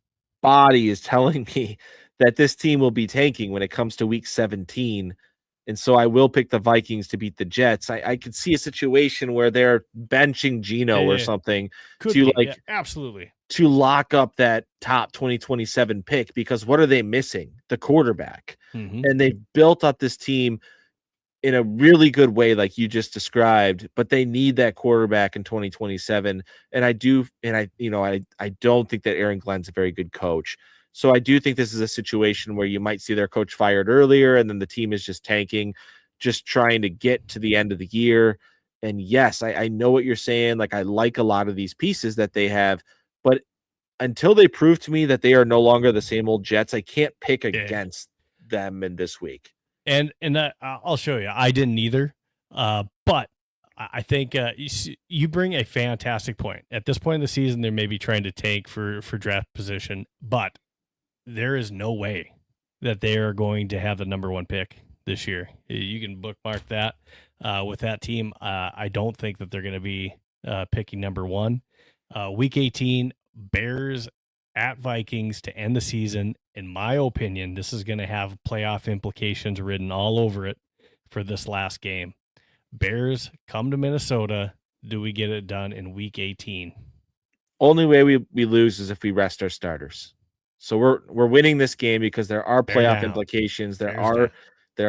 body is telling me that this team will be tanking when it comes to week 17. And so I will pick the Vikings to beat the Jets. I could see a situation where they're benching Geno or something absolutely to lock up that top 2027 pick, because what are they missing? The quarterback. And they've built up this team in a really good way, like you just described, but they need that quarterback in 2027. And I don't think that Aaron Glenn's a very good coach. So I do think this is a situation where you might see their coach fired earlier, and then the team is just tanking, just trying to get to the end of the year. And yes, I know what you're saying. Like, I like a lot of these pieces that they have, but until they prove to me that they are no longer the same old Jets, I can't pick against them in this week. And I'll show you. I didn't either. But I think you bring a fantastic point. At this point in the season, they may be trying to tank for draft position, but there is no way that they are going to have the number one pick this year. You can bookmark that with that team. I don't think that they're going to be picking number one. Week 18, Bears at Vikings to end the season. In my opinion, this is going to have playoff implications written all over it for this last game. Bears come to Minnesota. Do we get it done in week 18? Only way we lose is if we rest our starters. So we're winning this game because there are playoff implications. There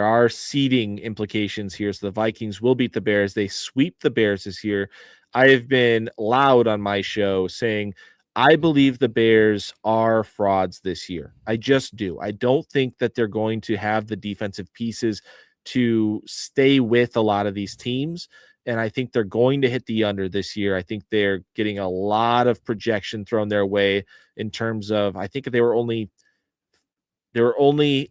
are seeding implications here. So the Vikings will beat the Bears. They sweep the Bears this year. I have been loud on my show saying I believe the Bears are frauds this year. I just do. I don't think that they're going to have the defensive pieces to stay with a lot of these teams. And I think they're going to hit the under this year. I think they're getting a lot of projection thrown their way in terms of, I think they were only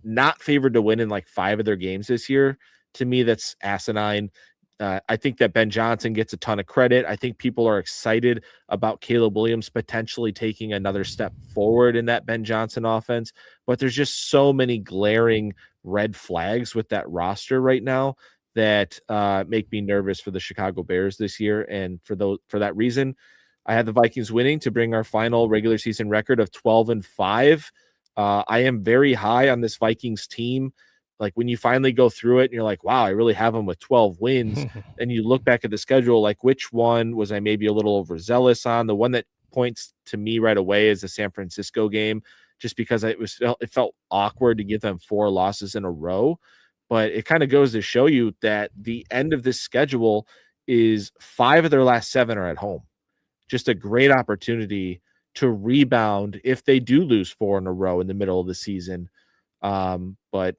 not favored to win in like 5 of their games this year. To me, that's asinine. I think that Ben Johnson gets a ton of credit. I think people are excited about Caleb Williams potentially taking another step forward in that Ben Johnson offense, but there's just so many glaring red flags with that roster right now that make me nervous for the Chicago Bears this year. And for that reason, I have the Vikings winning to bring our final regular season record of 12-5. I am very high on this Vikings team. Like when you finally go through it and you're like, wow, I really have them with 12 wins. And you look back at the schedule, like which one was I maybe a little overzealous on? The one that points to me right away is the San Francisco game, just because it felt awkward to give them 4 losses in a row. But it kind of goes to show you that the end of this schedule is 5 of their last 7 are at home. Just a great opportunity to rebound if they do lose 4 in a row in the middle of the season. But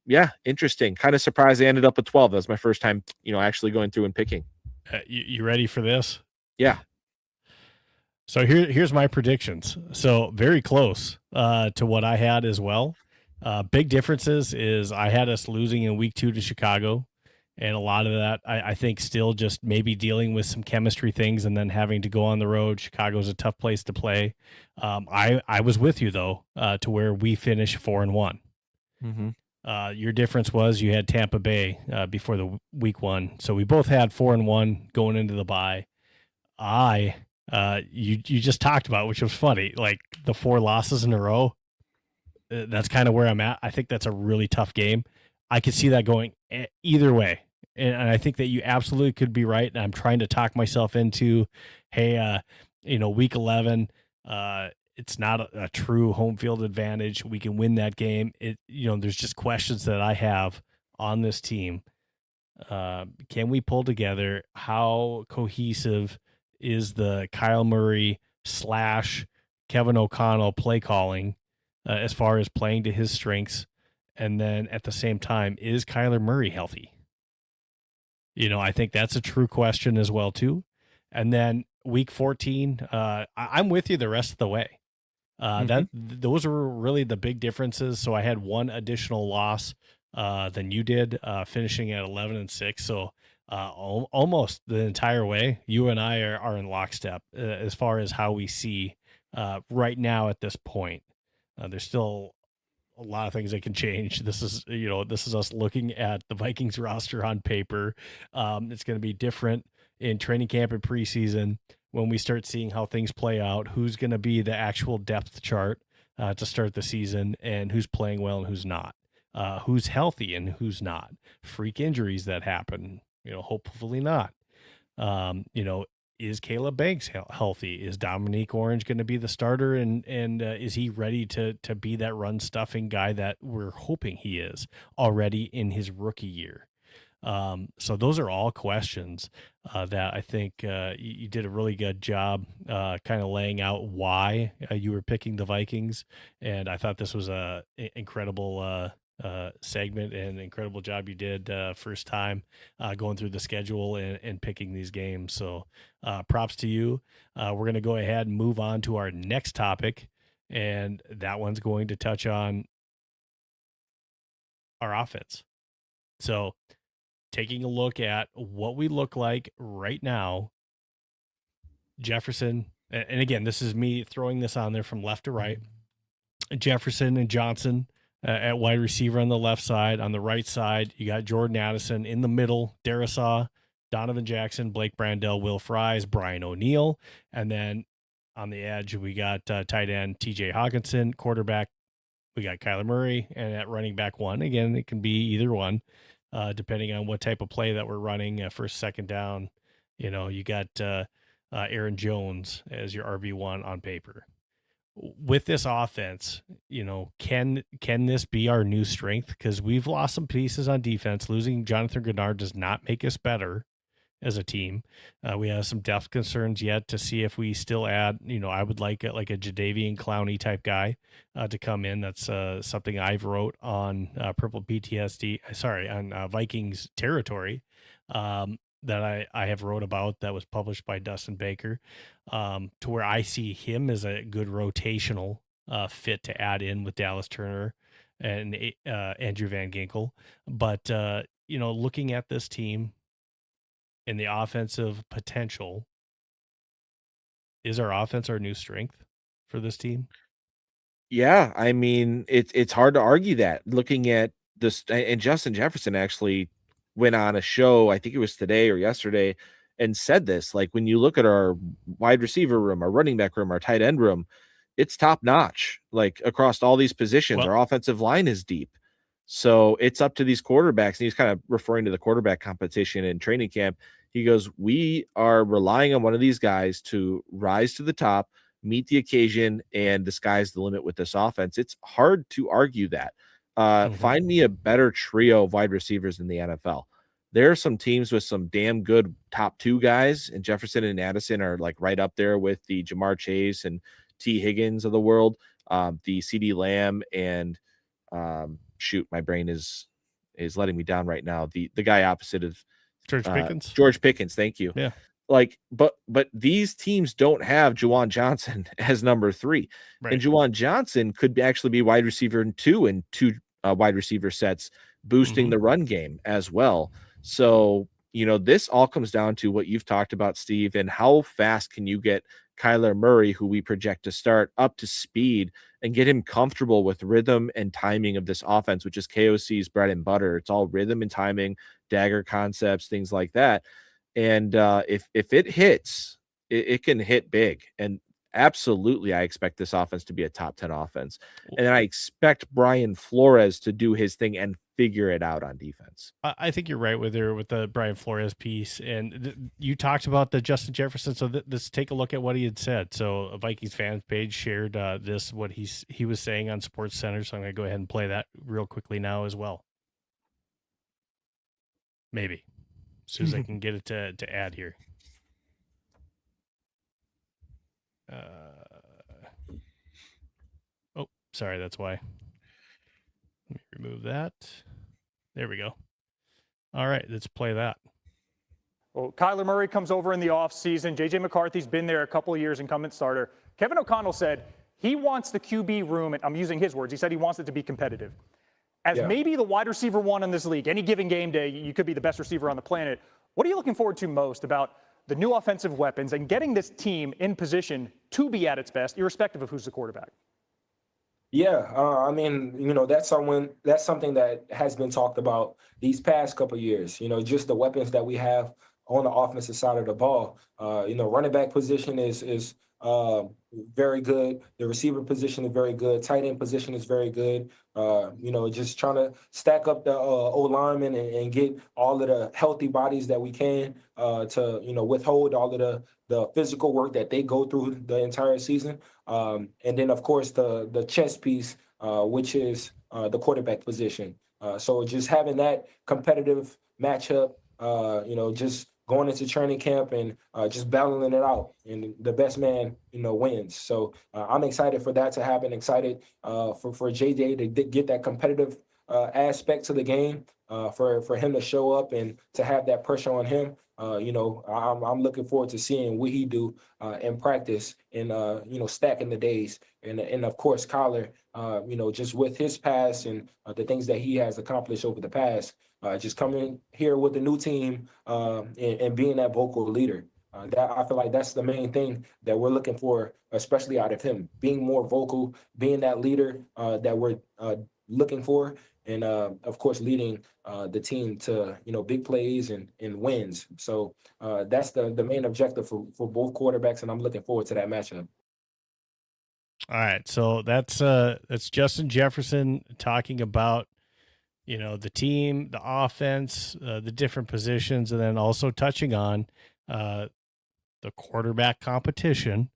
yeah, interesting. Kind of surprised they ended up at 12. That was my first time, actually going through and picking. You ready for this? Yeah. So here's my predictions. So very close to what I had as well. Big differences is I had us losing in week 2 to Chicago. And a lot of that, I think, still just maybe dealing with some chemistry things and then having to go on the road. Chicago's a tough place to play. I was with you, though, to where we finish 4-1. Mm-hmm. Your difference was you had Tampa Bay before the week 1. So we both had 4-1 going into the bye. You just talked about, which was funny, like the 4 losses in a row. That's kind of where I'm at. I think that's a really tough game. I could see that going either way. And I think that you absolutely could be right. And I'm trying to talk myself into, hey, week 11, it's not a true home field advantage. We can win that game. There's just questions that I have on this team. Can we pull together? How cohesive is the Kyle Murray / Kevin O'Connell play calling as far as playing to his strengths? And then at the same time, is Kyler Murray healthy? I think that's a true question as well, too. And then week 14, I'm with you the rest of the way. Those were really the big differences. So I had 1 additional loss than you did, finishing at 11-6. So almost the entire way, you and I are in lockstep as far as how we see right now at this point. There's still a lot of things that can change. This is us looking at the Vikings roster on paper. It's going to be different in training camp and preseason when we start seeing how things play out, who's going to be the actual depth chart to start the season, and who's playing well and who's not, who's healthy and who's not, freak injuries that happen, hopefully not. Is Caleb Banks healthy? Is Dominique Orange going to be the starter? And is he ready to be that run stuffing guy that we're hoping he is already in his rookie year? So those are all questions that I think you did a really good job kind of laying out why you were picking the Vikings. And I thought this was a incredible segment and incredible job you did first time going through the schedule and picking these games. So props to you. We're going to go ahead and move on to our next topic, and that one's going to touch on our offense. So taking a look at what we look like right now, Jefferson, and again, this is me throwing this on there from left to right, Jefferson and Johnson at wide receiver on the left side. On the right side, you got Jordan Addison. In the middle, Darisaw, Donovan Jackson, Blake Brandell, Will Fries, Brian O'Neill. And then on the edge, we got tight end TJ Hawkinson. Quarterback, we got Kyler Murray. And at running back 1, again, it can be either one, depending on what type of play that we're running. First, second down, you got Aaron Jones as your RB1 on paper. With this offense, can this be our new strength? Because we've lost some pieces on defense. Losing Jonathan Grenard does not make us better as a team. We have some depth concerns yet to see if we still add. I would like a Jadeveon Clowney type guy to come in. That's something I've wrote on Purple PTSD. Sorry, on Vikings territory. That I have wrote about that was published by Dustin Baker, to where I see him as a good rotational fit to add in with Dallas Turner and Andrew Van Ginkel. But, looking at this team and the offensive potential, is our offense our new strength for this team? Yeah, I mean, it's hard to argue that. Looking at this, and Justin Jefferson actually went on a show, I think it was today or yesterday, and said this, like, when you look at our wide receiver room, our running back room, our tight end room, it's top notch, like across all these positions. Well, our offensive line is deep. So it's up to these quarterbacks. And he's kind of referring to the quarterback competition in training camp. He goes, we are relying on one of these guys to rise to the top, meet the occasion, and the sky's the limit with this offense. It's hard to argue that. Find me a better trio of wide receivers in the NFL. There are some teams with some damn good top 2 guys, and Jefferson and Addison are like right up there with the Jamar Chase and T. Higgins of the world, the CD Lamb and shoot, my brain is letting me down right now. The guy opposite of George Pickens. George Pickens, thank you. Yeah. Like, but these teams don't have Juwan Johnson as number 3. Right. And Juwan Johnson could actually be wide receiver 2 in 2 wide receiver sets, boosting the run game as well. So, you know, this all comes down to what you've talked about, Steve, and how fast can you get Kyler Murray, who we project to start, up to speed and get him comfortable with rhythm and timing of this offense, which is KOC's bread and butter. It's all rhythm and timing, dagger concepts, things like that. And if it hits, it can hit big. And absolutely, I expect this offense to be a top 10 offense. And I expect Brian Flores to do his thing and figure it out on defense. I think you're right with the Brian Flores piece. And you talked about the Justin Jefferson. So let's take a look at what he had said. So a Vikings fans page shared what he was saying on Sports Center. So I'm going to go ahead and play that real quickly now as well. Maybe. As soon as I can get it to add here. Oh, sorry, that's why. Let me remove that. There we go. All right, let's play that. Well, Kyler Murray comes over in the offseason. J.J. McCarthy's been there a couple of years, incumbent starter. Kevin O'Connell said he wants the QB room, and I'm using his words, he said he wants it to be competitive. As maybe the wide receiver 1 in this league, any given game day, you could be the best receiver on the planet. What are you looking forward to most about the new offensive weapons and getting this team in position to be at its best, irrespective of who's the quarterback? Yeah, I mean, you know, that's something that has been talked about these past couple of years. You know, just the weapons that we have on the offensive side of the ball. You know, running back position is very good. The receiver position is very good. Tight end position is very good. You know, just trying to stack up the O-linemen and get all of the healthy bodies that we can to, you know, withhold all of the physical work that they go through the entire season. And then, of course, the chess piece, which is the quarterback position. So just having that competitive matchup, you know, just going into training camp and just battling it out, and the best man, you know, wins. So I'm excited for that to happen. Excited for JJ to get that competitive aspect to the game, for him to show up and to have that pressure on him. You know, I'm looking forward to seeing what he do in practice and you know, stacking the days. And of course, Kyler, you know, just with his past and the things that he has accomplished over the past, just coming here with the new team and being that vocal leader. That I feel like that's the main thing that we're looking for, especially out of him, being more vocal, being that leader that we're looking for, and of course leading the team to, you know, big plays and wins. So that's the main objective for both quarterbacks, and I'm looking forward to that matchup. All right, so that's Justin Jefferson talking about, you know, the team, the offense, the different positions, and then also touching on the quarterback competition.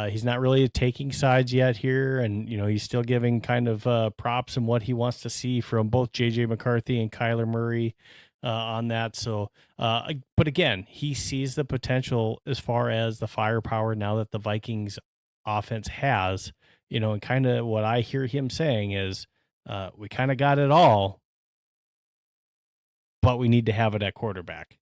He's not really taking sides yet here, and, you know, he's still giving kind of props and what he wants to see from both J.J. McCarthy and Kyler Murray on that. So, but again, he sees the potential as far as the firepower now that the Vikings offense has, you know, and kind of what I hear him saying is, we kind of got it all, but we need to have it at quarterback.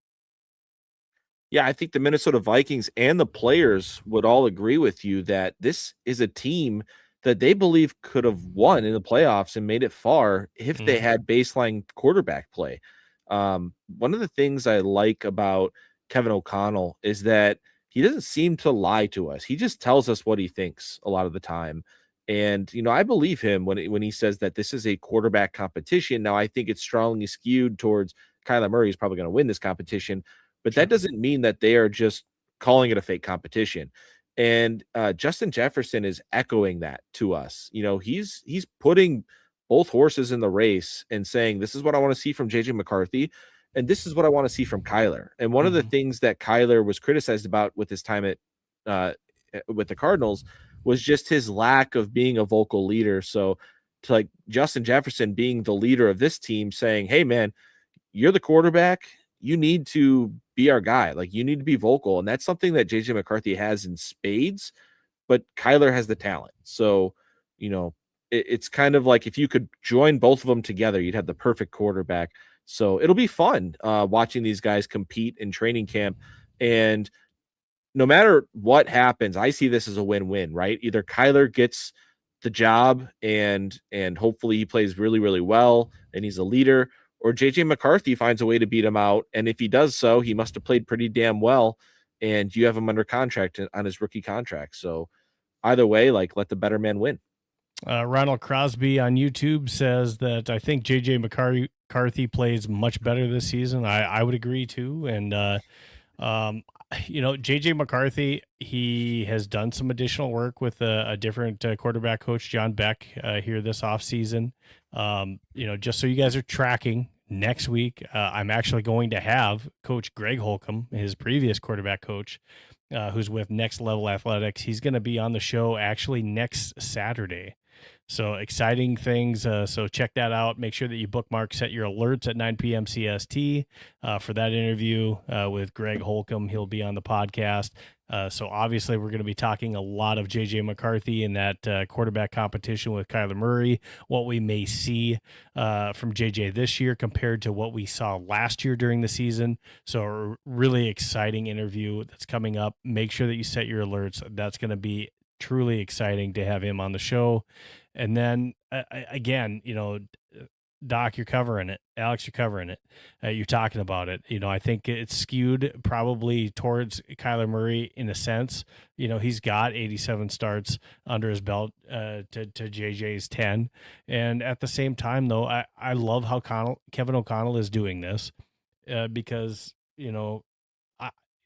Yeah, I think the Minnesota Vikings and the players would all agree with you that this is a team that they believe could have won in the playoffs and made it far if they had baseline quarterback play. One of the things I like about Kevin O'Connell is that he doesn't seem to lie to us. He just tells us what he thinks a lot of the time. And, you know, I believe him when he says that this is a quarterback competition. Now, I think it's strongly skewed towards Kyler Murray is probably going to win this competition, but that doesn't mean that they are just calling it a fake competition. And Justin Jefferson is echoing that to us. You know, he's putting both horses in the race and saying, this is what I want to see from JJ McCarthy, and this is what I want to see from Kyler. And one of the things that Kyler was criticized about with his time at with the Cardinals was just his lack of being a vocal leader. So to like Justin Jefferson being the leader of this team, saying, hey man, you're the quarterback, you need to be our guy. Like, you need to be vocal. And that's something that JJ McCarthy has in spades, but Kyler has the talent. So, it's kind of like if you could join both of them together, you'd have the perfect quarterback. So it'll be fun watching these guys compete in training camp. And no matter what happens, I see this as a win-win, right? Either Kyler gets the job and hopefully he plays really, really well and he's a leader, or JJ McCarthy finds a way to beat him out. And if he does so, he must have played pretty damn well. And you have him under contract on his rookie contract. So either way, like, let the better man win. Ronald Crosby on YouTube says that I think JJ McCarthy plays much better this season. I would agree too. And, JJ McCarthy, he has done some additional work with a different quarterback coach, John Beck, here this offseason. Just so you guys are tracking, next week, I'm actually going to have Coach Greg Holcomb, his previous quarterback coach, who's with Next Level Athletics. He's going to be on the show actually next Saturday. So exciting things. So check that out. Make sure that you bookmark, set your alerts at 9 p.m. CST for that interview with Greg Holcomb. He'll be on the podcast. So obviously we're going to be talking a lot of JJ McCarthy in that quarterback competition with Kyler Murray, what we may see from JJ this year compared to what we saw last year during the season. So a really exciting interview that's coming up. Make sure that you set your alerts. That's going to be truly exciting to have him on the show. And then again, Doc, you're covering it. Alex, you're covering it. You're talking about it. I think it's skewed probably towards Kyler Murray in a sense. He's got 87 starts under his belt to JJ's 10. And at the same time, though, I love how Kevin O'Connell is doing this because,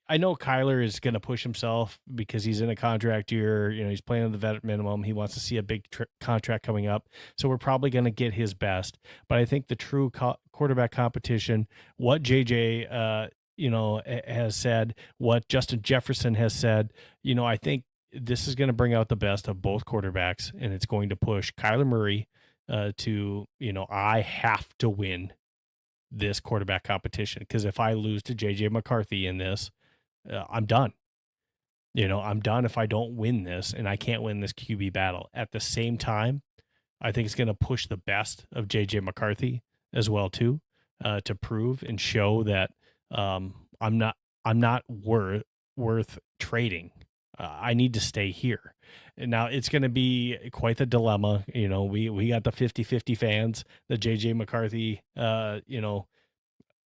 I know Kyler is going to push himself because he's in a contract year. He's playing the vet minimum. He wants to see a big contract coming up. So we're probably going to get his best. But I think the true quarterback competition, what JJ, has said, what Justin Jefferson has said, I think this is going to bring out the best of both quarterbacks, and it's going to push Kyler Murray to, I have to win this quarterback competition, because if I lose to JJ McCarthy in this, I'm done. I'm done if I don't win this, and I can't win this QB battle. At the same time, I think it's going to push the best of JJ McCarthy as well too, to prove and show that I'm not worth trading. I need to stay here. And now it's going to be quite the dilemma. We got the 50-50 fans, the JJ McCarthy,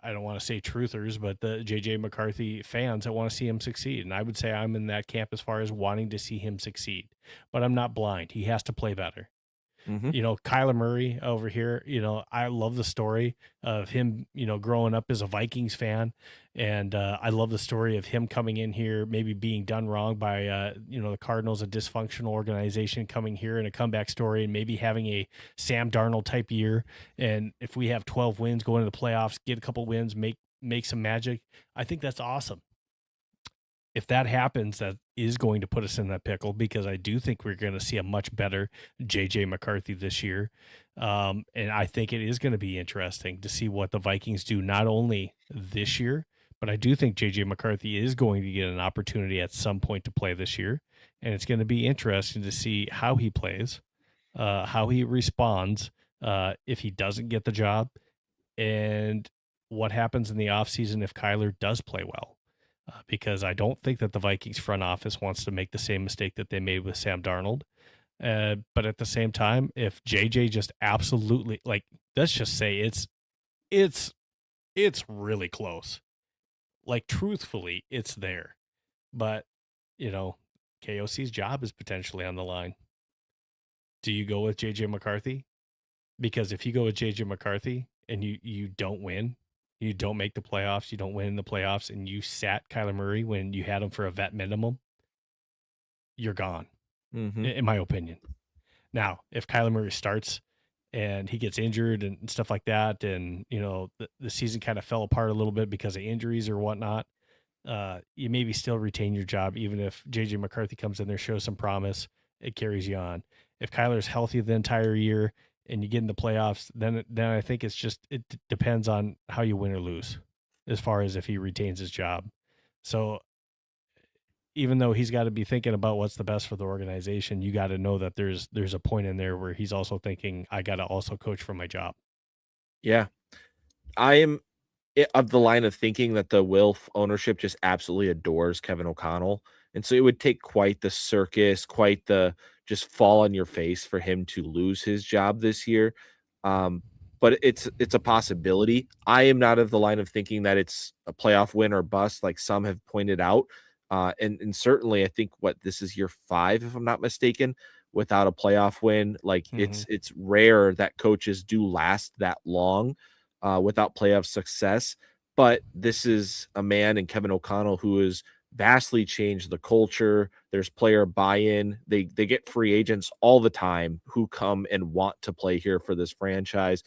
I don't want to say truthers, but the JJ McCarthy fans that want to see him succeed. And I would say I'm in that camp as far as wanting to see him succeed, but I'm not blind. He has to play better. Kyler Murray over here, I love the story of him, growing up as a Vikings fan. And I love the story of him coming in here, maybe being done wrong by, the Cardinals, a dysfunctional organization, coming here in a comeback story and maybe having a Sam Darnold type year. And if we have 12 wins, go into the playoffs, get a couple wins, make some magic, I think that's awesome. If that happens, that is going to put us in that pickle, because I do think we're going to see a much better JJ McCarthy this year. And I think it is going to be interesting to see what the Vikings do, not only this year, but I do think JJ McCarthy is going to get an opportunity at some point to play this year. And it's going to be interesting to see how he plays, how he responds if he doesn't get the job, and what happens in the offseason if Kyler does play well. Because I don't think that the Vikings front office wants to make the same mistake that they made with Sam Darnold. But at the same time, if JJ just absolutely, like, let's just say it's really close. Like, truthfully, it's there. But, KOC's job is potentially on the line. Do you go with JJ McCarthy? Because if you go with JJ McCarthy and you don't win, you don't make the playoffs, you don't win in the playoffs, and you sat Kyler Murray when you had him for a vet minimum, you're gone, in my opinion. Now, if Kyler Murray starts and he gets injured and stuff like that, and the season kind of fell apart a little bit because of injuries or whatnot, you maybe still retain your job even if JJ McCarthy comes in there, shows some promise, it carries you on. If Kyler's healthy the entire year and you get in the playoffs, then I think it depends on how you win or lose as far as if he retains his job. So even though he's got to be thinking about what's the best for the organization, you got to know that there's a point in there where he's also thinking, I got to also coach for my job. Yeah. I am of the line of thinking that the Wilf ownership just absolutely adores Kevin O'Connell. And so it would take quite the circus, quite the just fall on your face for him to lose his job this year. But it's a possibility. I am not of the line of thinking that it's a playoff win or bust, like some have pointed out. And certainly I think this is year 5, if I'm not mistaken, without a playoff win. Like it's rare that coaches do last that long without playoff success. But this is a man in Kevin O'Connell who has vastly changed the culture. There's player buy-in. They get free agents all the time who come and want to play here for this franchise.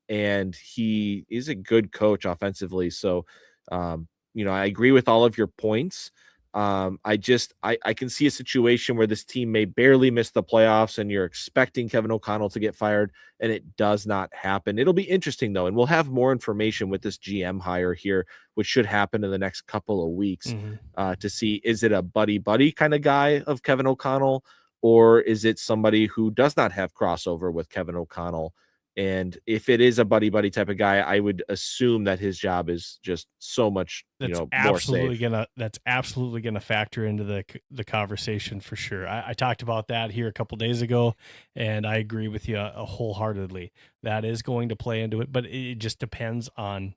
And he is a good coach offensively. So, I agree with all of your points. I can see a situation where this team may barely miss the playoffs and you're expecting Kevin O'Connell to get fired and it does not happen. It'll be interesting though. And we'll have more information with this GM hire here, which should happen in the next couple of weeks to see, is it a buddy kind of guy of Kevin O'Connell, or is it somebody who does not have crossover with Kevin O'Connell? And if it is a buddy type of guy, I would assume that his job is just so much, more safe. That's absolutely gonna factor into the conversation for sure. I talked about that here a couple days ago, and I agree with you wholeheartedly. That is going to play into it, but it just depends on,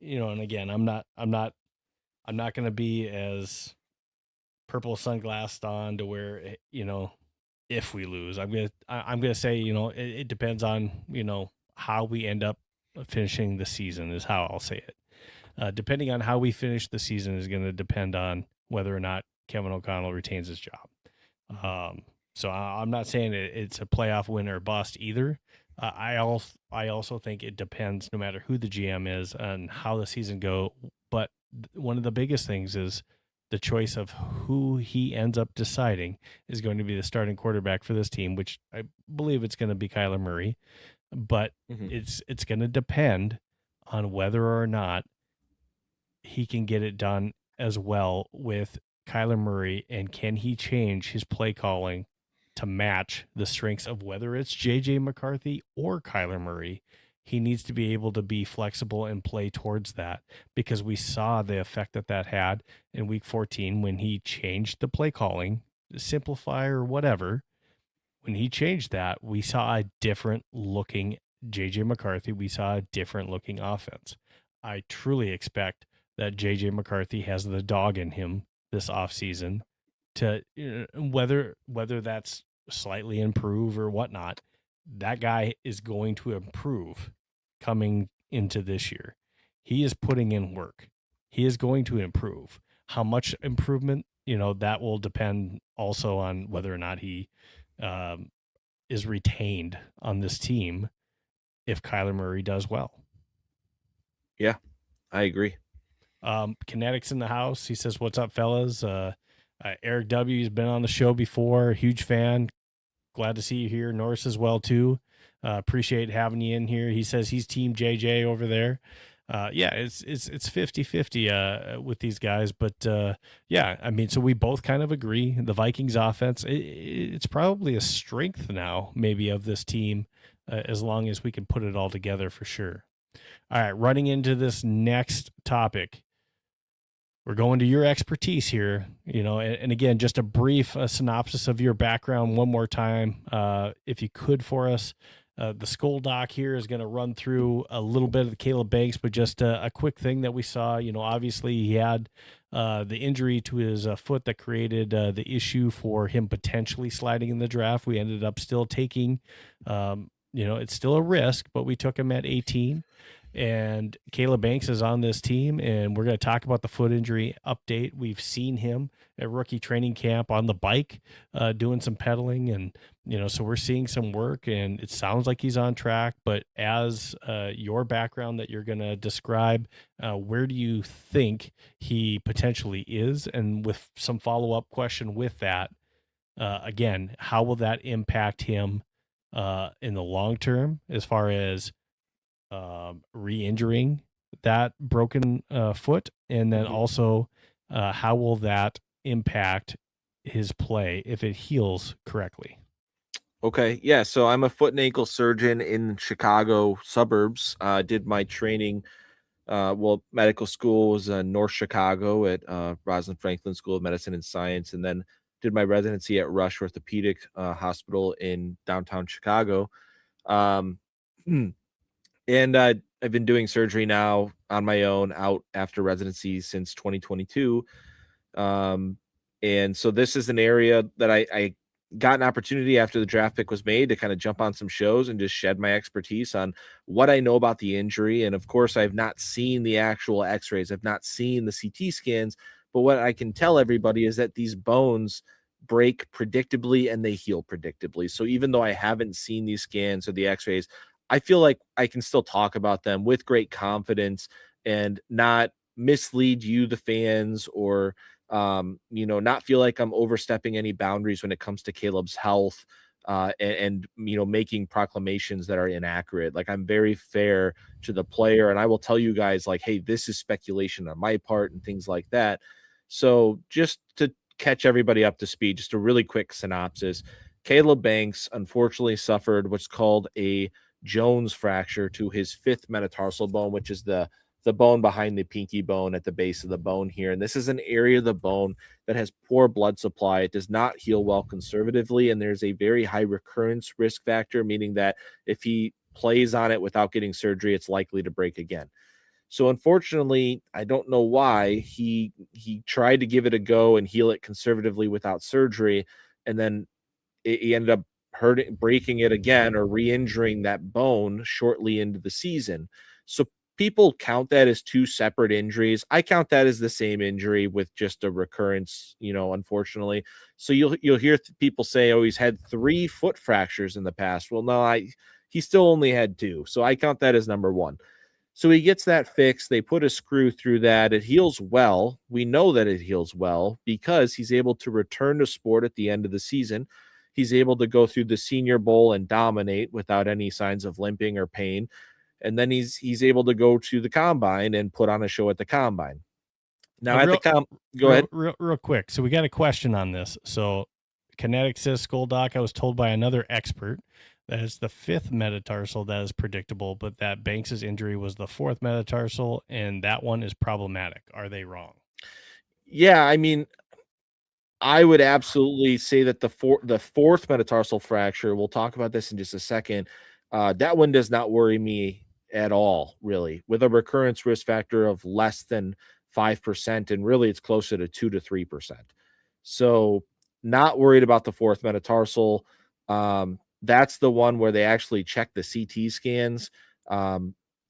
and again, I'm not going to be as purple sunglassed on to where if we lose, I'm gonna say, it depends on, how we end up finishing the season is how I'll say it. Depending on how we finish the season is going to depend on whether or not Kevin O'Connell retains his job. So I'm not saying it's a playoff win or bust either. I also think it depends, no matter who the GM is, on how the season go. But one of the biggest things is the choice of who he ends up deciding is going to be the starting quarterback for this team, which I believe it's going to be Kyler Murray. But it's going to depend on whether or not he can get it done as well with Kyler Murray, and can he change his play calling to match the strengths of whether it's JJ McCarthy or Kyler Murray. He needs to be able to be flexible and play towards that, because we saw the effect that had in week 14 when he changed the play calling, simplify or whatever. When he changed that, we saw a different looking JJ McCarthy. We saw a different looking offense. I truly expect that JJ McCarthy has the dog in him this offseason to, whether that's slightly improve or whatnot, that guy is going to improve coming into this year. He is putting in work. He is going to improve. How much improvement, that will depend also on whether or not he is retained on this team if Kyler Murray does well. Yeah, I agree. Kinetic's in the house. He says, "What's up, fellas?" Eric W. has been on the show before. Huge fan. Glad to see you here. Norris as well too. Appreciate having you in here. He says he's team JJ over there. Yeah, it's 50-50 with these guys, but yeah, I mean, so we both kind of agree. The Vikings offense, it's probably a strength now, maybe, of this team, as long as we can put it all together for sure. All right, running into this next topic, we're going to your expertise here, and again, just a brief synopsis of your background one more time, if you could, for us. The SKOL doc here is going to run through a little bit of the Caleb Banks, but just a quick thing that we saw. Obviously he had the injury to his foot that created the issue for him potentially sliding in the draft. We ended up still taking, it's still a risk, but we took him at 18. And Caleb Banks is on this team, and we're going to talk about the foot injury update. We've seen him at rookie training camp on the bike, doing some pedaling, and so we're seeing some work, and it sounds like he's on track. But as your background that you're going to describe, where do you think he potentially is? And with some follow-up question with that, again, how will that impact him in the long term as far as re-injuring that broken foot, and then also how will that impact his play if it heals correctly? Okay, yeah. So I'm a foot and ankle surgeon in Chicago suburbs. Did my training, medical school was North Chicago at Rosalind Franklin School of Medicine and Science, and then did my residency at Rush Orthopedic Hospital in downtown Chicago. Um, And I've been doing surgery now on my own out after residency since 2022. And so this is an area that I got an opportunity after the draft pick was made to kind of jump on some shows and just shed my expertise on what I know about the injury. And of course, I've not seen the actual x-rays. I've not seen the CT scans, but what I can tell everybody is that these bones break predictably and they heal predictably. So even though I haven't seen these scans or the x-rays, I feel like I can still talk about them with great confidence and not mislead you, the fans, or not feel like I'm overstepping any boundaries when it comes to Caleb's health, and making proclamations that are inaccurate. Like, I'm very fair to the player, and I will tell you guys, like, hey, this is speculation on my part and things like that. So just to catch everybody up to speed, just a really quick synopsis. Caleb Banks unfortunately suffered what's called a Jones fracture to his fifth metatarsal bone, which is the bone behind the pinky bone at the base of the bone here. And this is an area of the bone that has poor blood supply. It does not heal well conservatively, and there's a very high recurrence risk factor, meaning that if he plays on it without getting surgery, it's likely to break again. So unfortunately, I don't know why he tried to give it a go and heal it conservatively without surgery, and then he ended up breaking it again or re-injuring that bone shortly into the season. So people count that as two separate injuries. I count that as the same injury with just a recurrence, unfortunately. So you'll hear people say, oh, he's had 3 foot fractures in the past. Well, no, he still only had 2. So I count that as number 1. So he gets that fixed. They put a screw through that. It heals well. We know that it heals well because he's able to return to sport at the end of the season. He's able to go through the Senior Bowl and dominate without any signs of limping or pain. And then he's able to go to the combine and put on a show at the combine. Now go ahead. Real quick. So we got a question on this. So Kinetic says, SKOL Doc, I was told by another expert that it's the 5th metatarsal that is predictable, but that Banks's injury was the 4th metatarsal, and that one is problematic. Are they wrong? Yeah, I mean, I would absolutely say that the 4th metatarsal fracture, we'll talk about this in just a second, that one does not worry me at all, really, with a recurrence risk factor of less than 5%, and really it's closer to 2 to 3%. So not worried about the 4th metatarsal. That's the one where they actually check the CT scans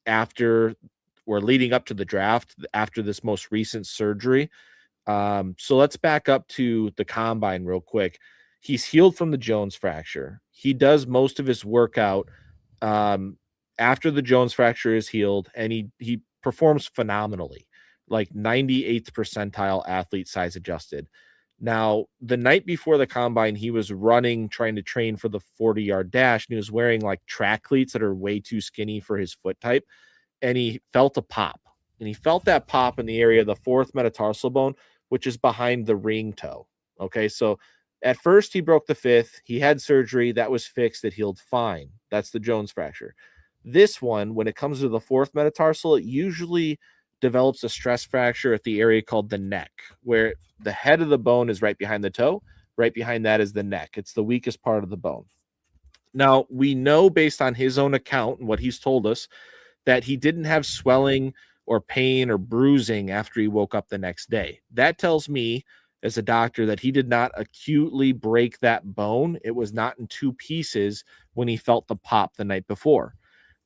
after or leading up to the draft after this most recent surgery. So let's back up to the combine real quick. He's healed from the Jones fracture. He does most of his workout after the Jones fracture is healed, and he performs phenomenally, like 98th percentile athlete size adjusted. Now, the night before the combine, he was running, trying to train for the 40-yard dash, and he was wearing like track cleats that are way too skinny for his foot type, and he felt a pop. And he felt that pop in the area of the 4th metatarsal bone, which is behind the ring toe. Okay, so at first he broke the 5th. He had surgery. That was fixed. It healed fine. That's the Jones fracture. This one, when it comes to the 4th metatarsal, it usually develops a stress fracture at the area called the neck, where the head of the bone is right behind the toe. Right behind that is the neck. It's the weakest part of the bone. Now, we know based on his own account and what he's told us that he didn't have swelling or pain or bruising after he woke up the next day. That tells me as a doctor that he did not acutely break that bone. It was not in 2 pieces when he felt the pop the night before.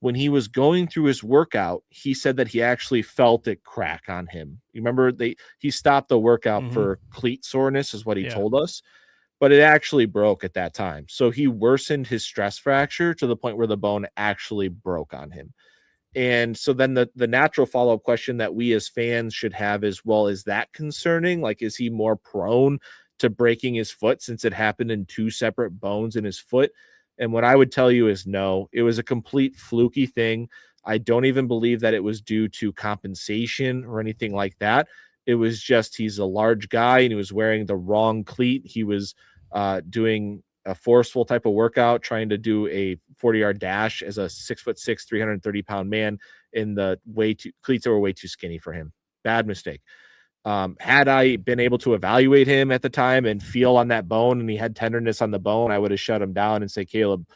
when he was going through his workout, he said that he actually felt it crack on him. You remember he stopped the workout for cleat soreness is what he told us, but it actually broke at that time. So he worsened his stress fracture to the point where the bone actually broke on him. And so then the natural follow-up question that we as fans should have is, well, is that concerning? Like, is he more prone to breaking his foot since it happened in two separate bones in his foot? And what I would tell you is no, it was a complete fluky thing. I don't even believe that it was due to compensation or anything like that. It was just he's a large guy and he was wearing the wrong cleat. He was doing a forceful type of workout, trying to do a 40-yard dash as a 6'6", 330-pound man in the cleats that were way too skinny for him. Bad mistake. Had I been able to evaluate him at the time and feel on that bone and he had tenderness on the bone, I would have shut him down and say, Caleb,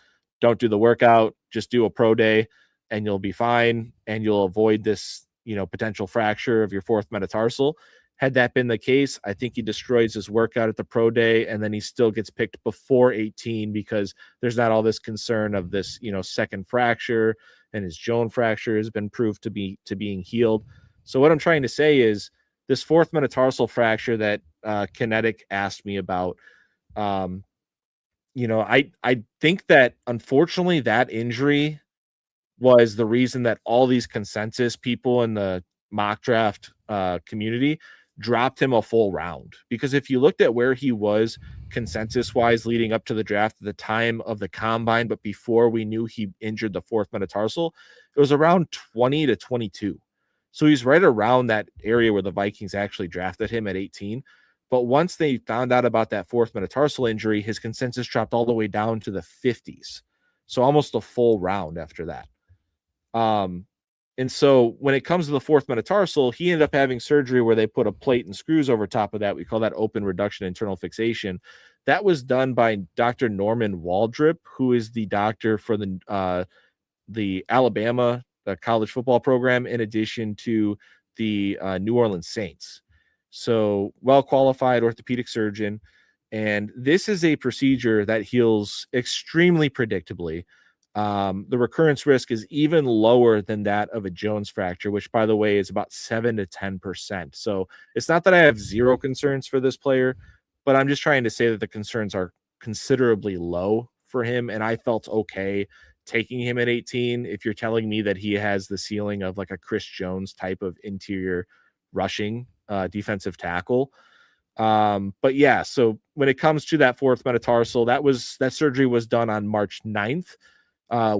don't do the workout, just do a pro day and you'll be fine. And you'll avoid this, potential fracture of your fourth metatarsal. Had that been the case, I think he destroys his workout at the pro day and then he still gets picked before 18 because there's not all this concern of this, second fracture, and his Jones fracture has been proved to being healed. So what I'm trying to say is this fourth metatarsal fracture that Kinetic asked me about, I think that unfortunately that injury was the reason that all these consensus people in the mock draft community dropped him a full round, because if you looked at where he was consensus wise leading up to the draft at the time of the combine, but before we knew he injured the fourth metatarsal, it was around 20 to 22. So he's right around that area where the Vikings actually drafted him at 18. But once they found out about that fourth metatarsal injury, his consensus dropped all the way down to the 50s. So almost a full round after that. And so when it comes to the fourth metatarsal, he ended up having surgery where they put a plate and screws over top of that. We call that open reduction internal fixation. That was done by Dr. Norman Waldrop, who is the doctor for the Alabama college football program, in addition to the New Orleans Saints. So well-qualified orthopedic surgeon. And this is a procedure that heals extremely predictably. The recurrence risk is even lower than that of a Jones fracture, which, by the way, is about 7 to 10%. So it's not that I have zero concerns for this player, but I'm just trying to say that the concerns are considerably low for him. And I felt okay taking him at 18. If you're telling me that he has the ceiling of like a Chris Jones type of interior rushing defensive tackle. But yeah, so when it comes to that fourth metatarsal, that surgery was done on March 9th.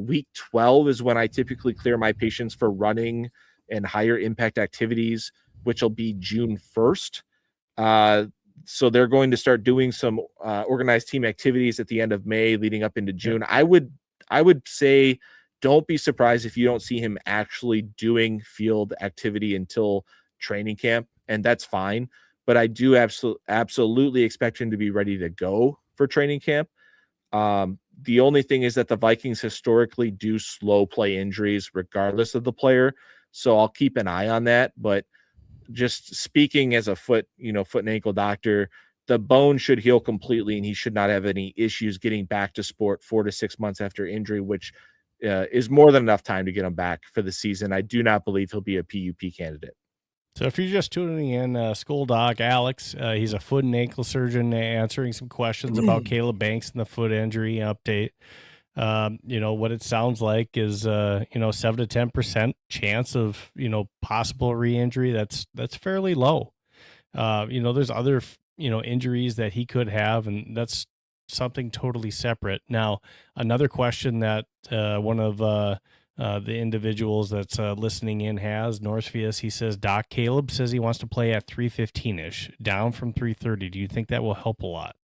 Week 12 is when I typically clear my patients for running and higher impact activities, which will be June 1st. So they're going to start doing some organized team activities at the end of May leading up into June. I would say don't be surprised if you don't see him actually doing field activity until training camp, and that's fine. But I do absolutely expect him to be ready to go for training camp. The only thing is that the Vikings historically do slow play injuries regardless of the player. So I'll keep an eye on that. But just speaking as a foot and ankle doctor, the bone should heal completely and he should not have any issues getting back to sport 4 to 6 months after injury, which is more than enough time to get him back for the season. I do not believe he'll be a PUP candidate. So if you're just tuning in, SKOL DOC Alex, he's a foot and ankle surgeon answering some questions about Caleb Banks and the foot injury update. What it sounds like is, 7 to 10% chance of, possible re-injury. That's fairly low. There's other, injuries that he could have, and that's something totally separate. Now, another question that one of the individuals that's listening in has, Northfius, he says, Doc, Caleb says he wants to play at 315-ish, down from 330. Do you think that will help a lot?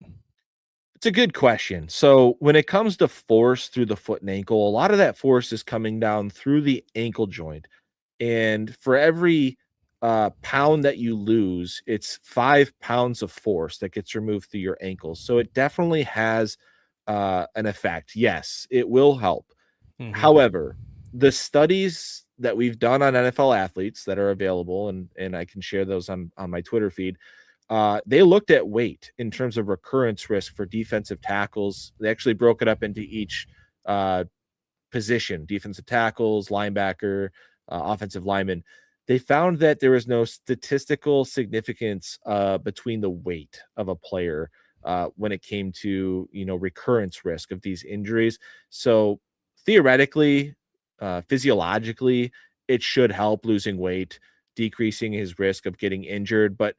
It's a good question. So when it comes to force through the foot and ankle, a lot of that force is coming down through the ankle joint. And for every pound that you lose, it's 5 pounds of force that gets removed through your ankles. So it definitely has an effect. Yes, it will help. Mm-hmm. However, the studies that we've done on NFL athletes that are available, and I can share those on my Twitter feed, they looked at weight in terms of recurrence risk for defensive tackles. They actually broke it up into each position, defensive tackles, linebacker, offensive lineman, they found that there was no statistical significance between the weight of a player when it came to, recurrence risk of these injuries. So theoretically, physiologically, it should help losing weight, decreasing his risk of getting injured. But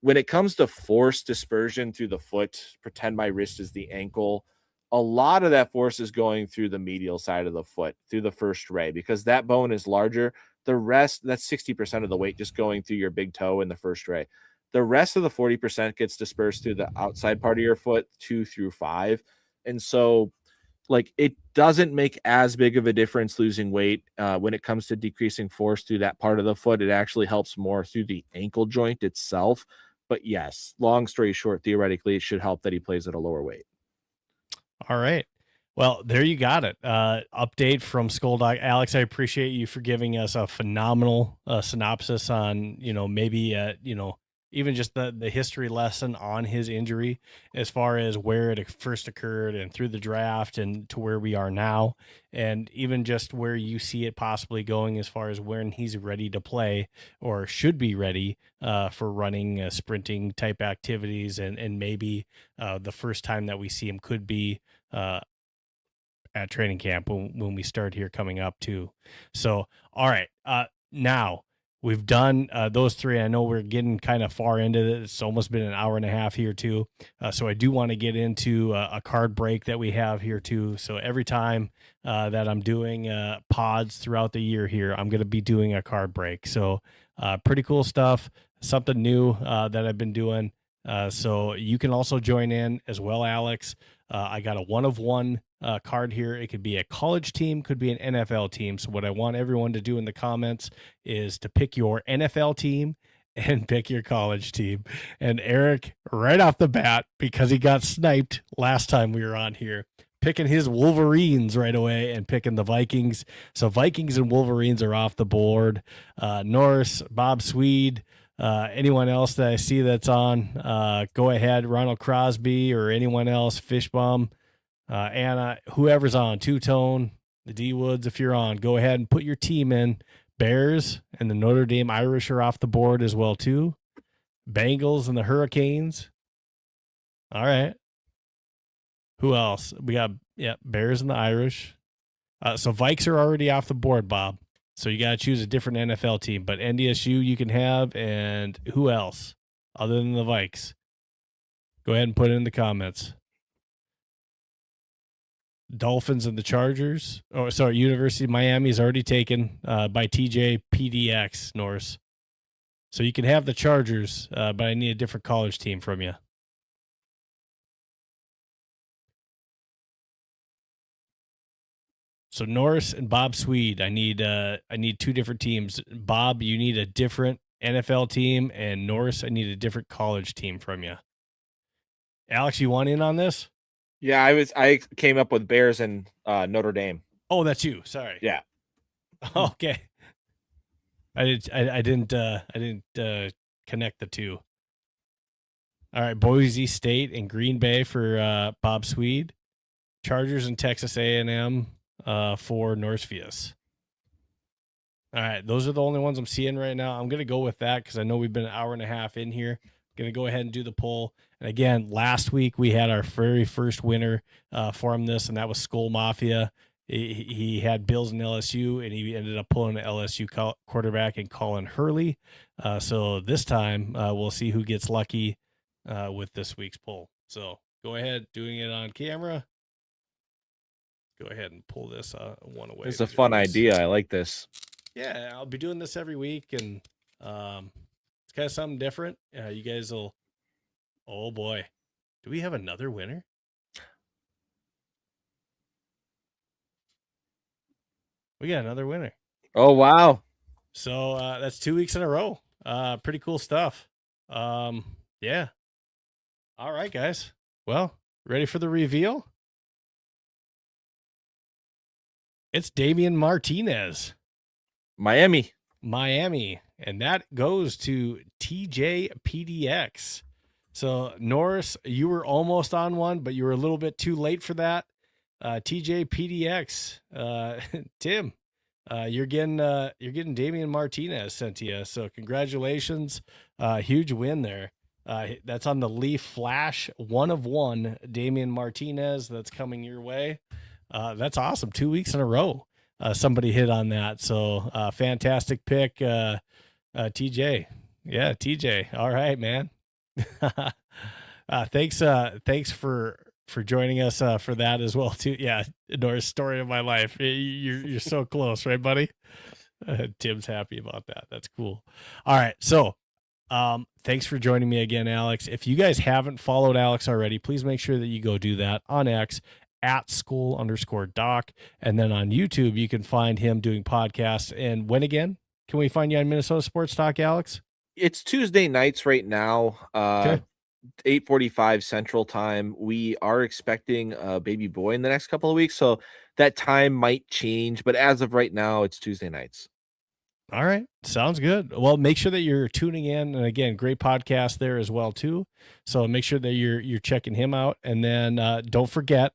when it comes to force dispersion through the foot, pretend my wrist is the ankle, a lot of that force is going through the medial side of the foot, through the first ray, because that bone is larger. The rest, that's 60% of the weight just going through your big toe in the first ray. The rest of the 40% gets dispersed through the outside part of your foot, 2 through 5. And so, like, it doesn't make as big of a difference losing weight when it comes to decreasing force through that part of the foot. It actually helps more through the ankle joint itself. But yes, long story short, theoretically, it should help that he plays at a lower weight. All right. Well, there you got it. Update from SKOL DOC. Alex, I appreciate you for giving us a phenomenal synopsis on, maybe, even just the history lesson on his injury as far as where it first occurred and through the draft and to where we are now. And even just where you see it possibly going as far as when he's ready to play or should be ready for running sprinting type activities. And maybe the first time that we see him could be at training camp when we start here coming up too. So, all right. Now we've done those three. I know we're getting kind of far into this. It's almost been an hour and a half here too. So I do want to get into a card break that we have here too. So every time that I'm doing pods throughout the year here, I'm going to be doing a card break. So pretty cool stuff, something new that I've been doing. So you can also join in as well, Alex. I got a 1-of-1 card here. It could be a college team, could be an NFL team. So what I want everyone to do in the comments is to pick your NFL team and pick your college team. And Eric, right off the bat, because he got sniped last time we were on here, picking his Wolverines right away and picking the Vikings. So Vikings and Wolverines are off the board. Norris, Bob Swede, anyone else that I see that's on, go ahead. Ronald Crosby or anyone else, Fishbum, Anna, whoever's on, Two-Tone, the D-Woods, if you're on, go ahead and put your team in. Bears and the Notre Dame Irish are off the board as well, too. Bengals and the Hurricanes. All right. Who else? We got, Bears and the Irish. So Vikes are already off the board, Bob. So you got to choose a different NFL team, but NDSU you can have, and who else other than the Vikes? Go ahead and put it in the comments. Dolphins and the Chargers. Oh, sorry, University of Miami is already taken by TJ PDX, Norris. So you can have the Chargers, but I need a different college team from you. So Norris and Bob Swede, I need two different teams. Bob, you need a different NFL team, and Norris, I need a different college team from you. Alex, you want in on this? Yeah, I came up with Bears and Notre Dame. Oh, that's you. Sorry. Yeah. Okay. I didn't connect the two. All right, Boise State and Green Bay for Bob Swede. Chargers and Texas A&M for Norsefius. All right, those are the only ones I'm seeing right now. I'm going to go with that because I know we've been an hour and a half in here. Going to go ahead and do the poll. And again, last week we had our very first winner from this, and that was Skull Mafia. He had Bills and LSU, and he ended up pulling an LSU quarterback and Colin Hurley. So this time we'll see who gets lucky with this week's poll. So go ahead, doing it on camera. Go ahead and pull this one away. It's a fun idea. I like this. Yeah, I'll be doing this every week, and it's kind of something different. You guys will. Oh boy, do we have another winner? We got another winner. Oh wow! So that's 2 weeks in a row. Pretty cool stuff. Yeah. All right, guys. Well, ready for the reveal? It's Damian Martinez. Miami. And that goes to TJ PDX. So Norris, you were almost on one, but you were a little bit too late for that. TJ PDX, Tim, you're getting Damian Martinez sent to you. So congratulations. Huge win there. That's on the Leaf Flash 1 of 1 Damian Martinez. That's coming your way. That's awesome. 2 weeks in a row. Somebody hit on that. So fantastic pick. TJ. Yeah, TJ. All right, man. Thanks for joining us for that as well too. Yeah, Norris, story of my life. You're so close, right, buddy? Tim's happy about that. That's cool. All right, so thanks for joining me again, Alex. If you guys haven't followed Alex already, please make sure that you go do that on X at SKOL_DOC, and then on YouTube you can find him doing podcasts. And when again can we find you on Minnesota Sports Talk, Alex? It's Tuesday nights right now. Okay. 8:45 Central Time. We are expecting a baby boy in the next couple of weeks, so that time might change. But as of right now, it's Tuesday nights. All right, sounds good. Well, make sure that you're tuning in, and again, great podcast there as well too. So make sure that you're checking him out, and then don't forget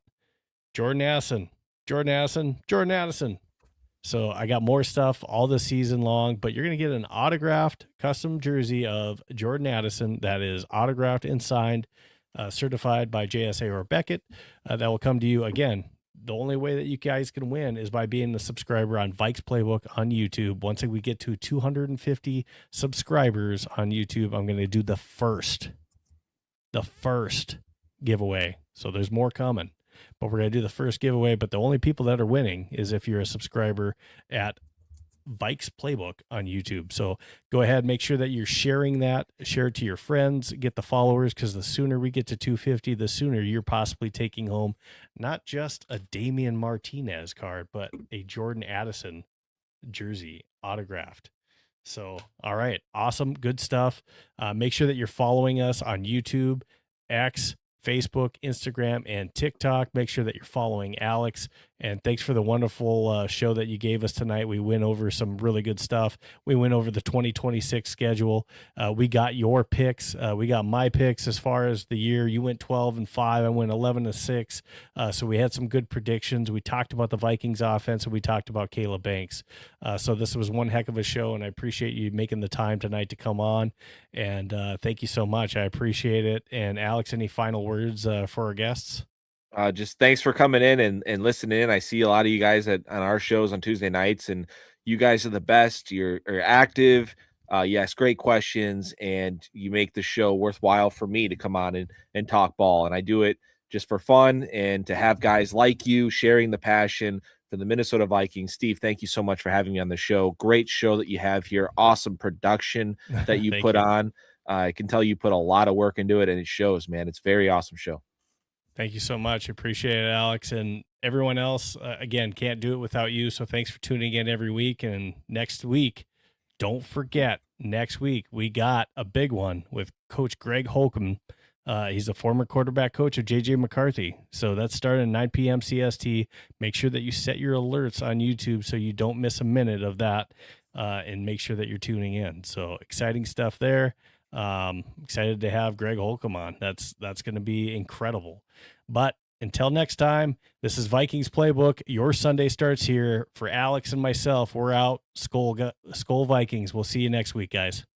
Jordan Addison. So I got more stuff all this season long, but you're going to get an autographed custom jersey of Jordan Addison that is autographed and signed, certified by JSA or Beckett. That will come to you. Again, the only way that you guys can win is by being a subscriber on Vikes Playbook on YouTube. Once we get to 250 subscribers on YouTube, I'm going to do the first giveaway. So there's more coming. But we're going to do the first giveaway, but the only people that are winning is if you're a subscriber at Vikes Playbook on YouTube. So go ahead, make sure that you're sharing that, share it to your friends, get the followers, because the sooner we get to 250, the sooner you're possibly taking home not just a Damian Martinez card, but a Jordan Addison jersey autographed. So, all right, awesome, good stuff. Make sure that you're following us on YouTube, X, Facebook, Instagram, and TikTok. Make sure that you're following Alex. And thanks for the wonderful show that you gave us tonight. We went over some really good stuff. We went over the 2026 schedule. We got your picks. We got my picks as far as the year. You went 12-5. I went 11-6. So we had some good predictions. We talked about the Vikings offense, and we talked about Caleb Banks. So this was one heck of a show, and I appreciate you making the time tonight to come on. And thank you so much. I appreciate it. And Alex, any final words for our guests? Just thanks for coming in and listening in. I see a lot of you guys on our shows on Tuesday nights, and you guys are the best. You're active. You ask great questions, and you make the show worthwhile for me to come on and talk ball. And I do it just for fun and to have guys like you sharing the passion for the Minnesota Vikings. Steve, thank you so much for having me on the show. Great show that you have here. Awesome production that you put on. I can tell you put a lot of work into it, and it shows, man. It's a very awesome show. Thank you so much. Appreciate it, Alex. And everyone else, again, can't do it without you. So thanks for tuning in every week. And next week, don't forget, next week, we got a big one with Coach Greg Holcomb. He's the former quarterback coach of J.J. McCarthy. So that's starting at 9 p.m. CST. Make sure that you set your alerts on YouTube so you don't miss a minute of that, and make sure that you're tuning in. So exciting stuff there. Excited to have Greg Holcomb on. That's going to be incredible. But until next time, this is Vikings Playbook. Your Sunday starts here. For Alex and myself, we're out. Skol Vikings. We'll see you next week, guys.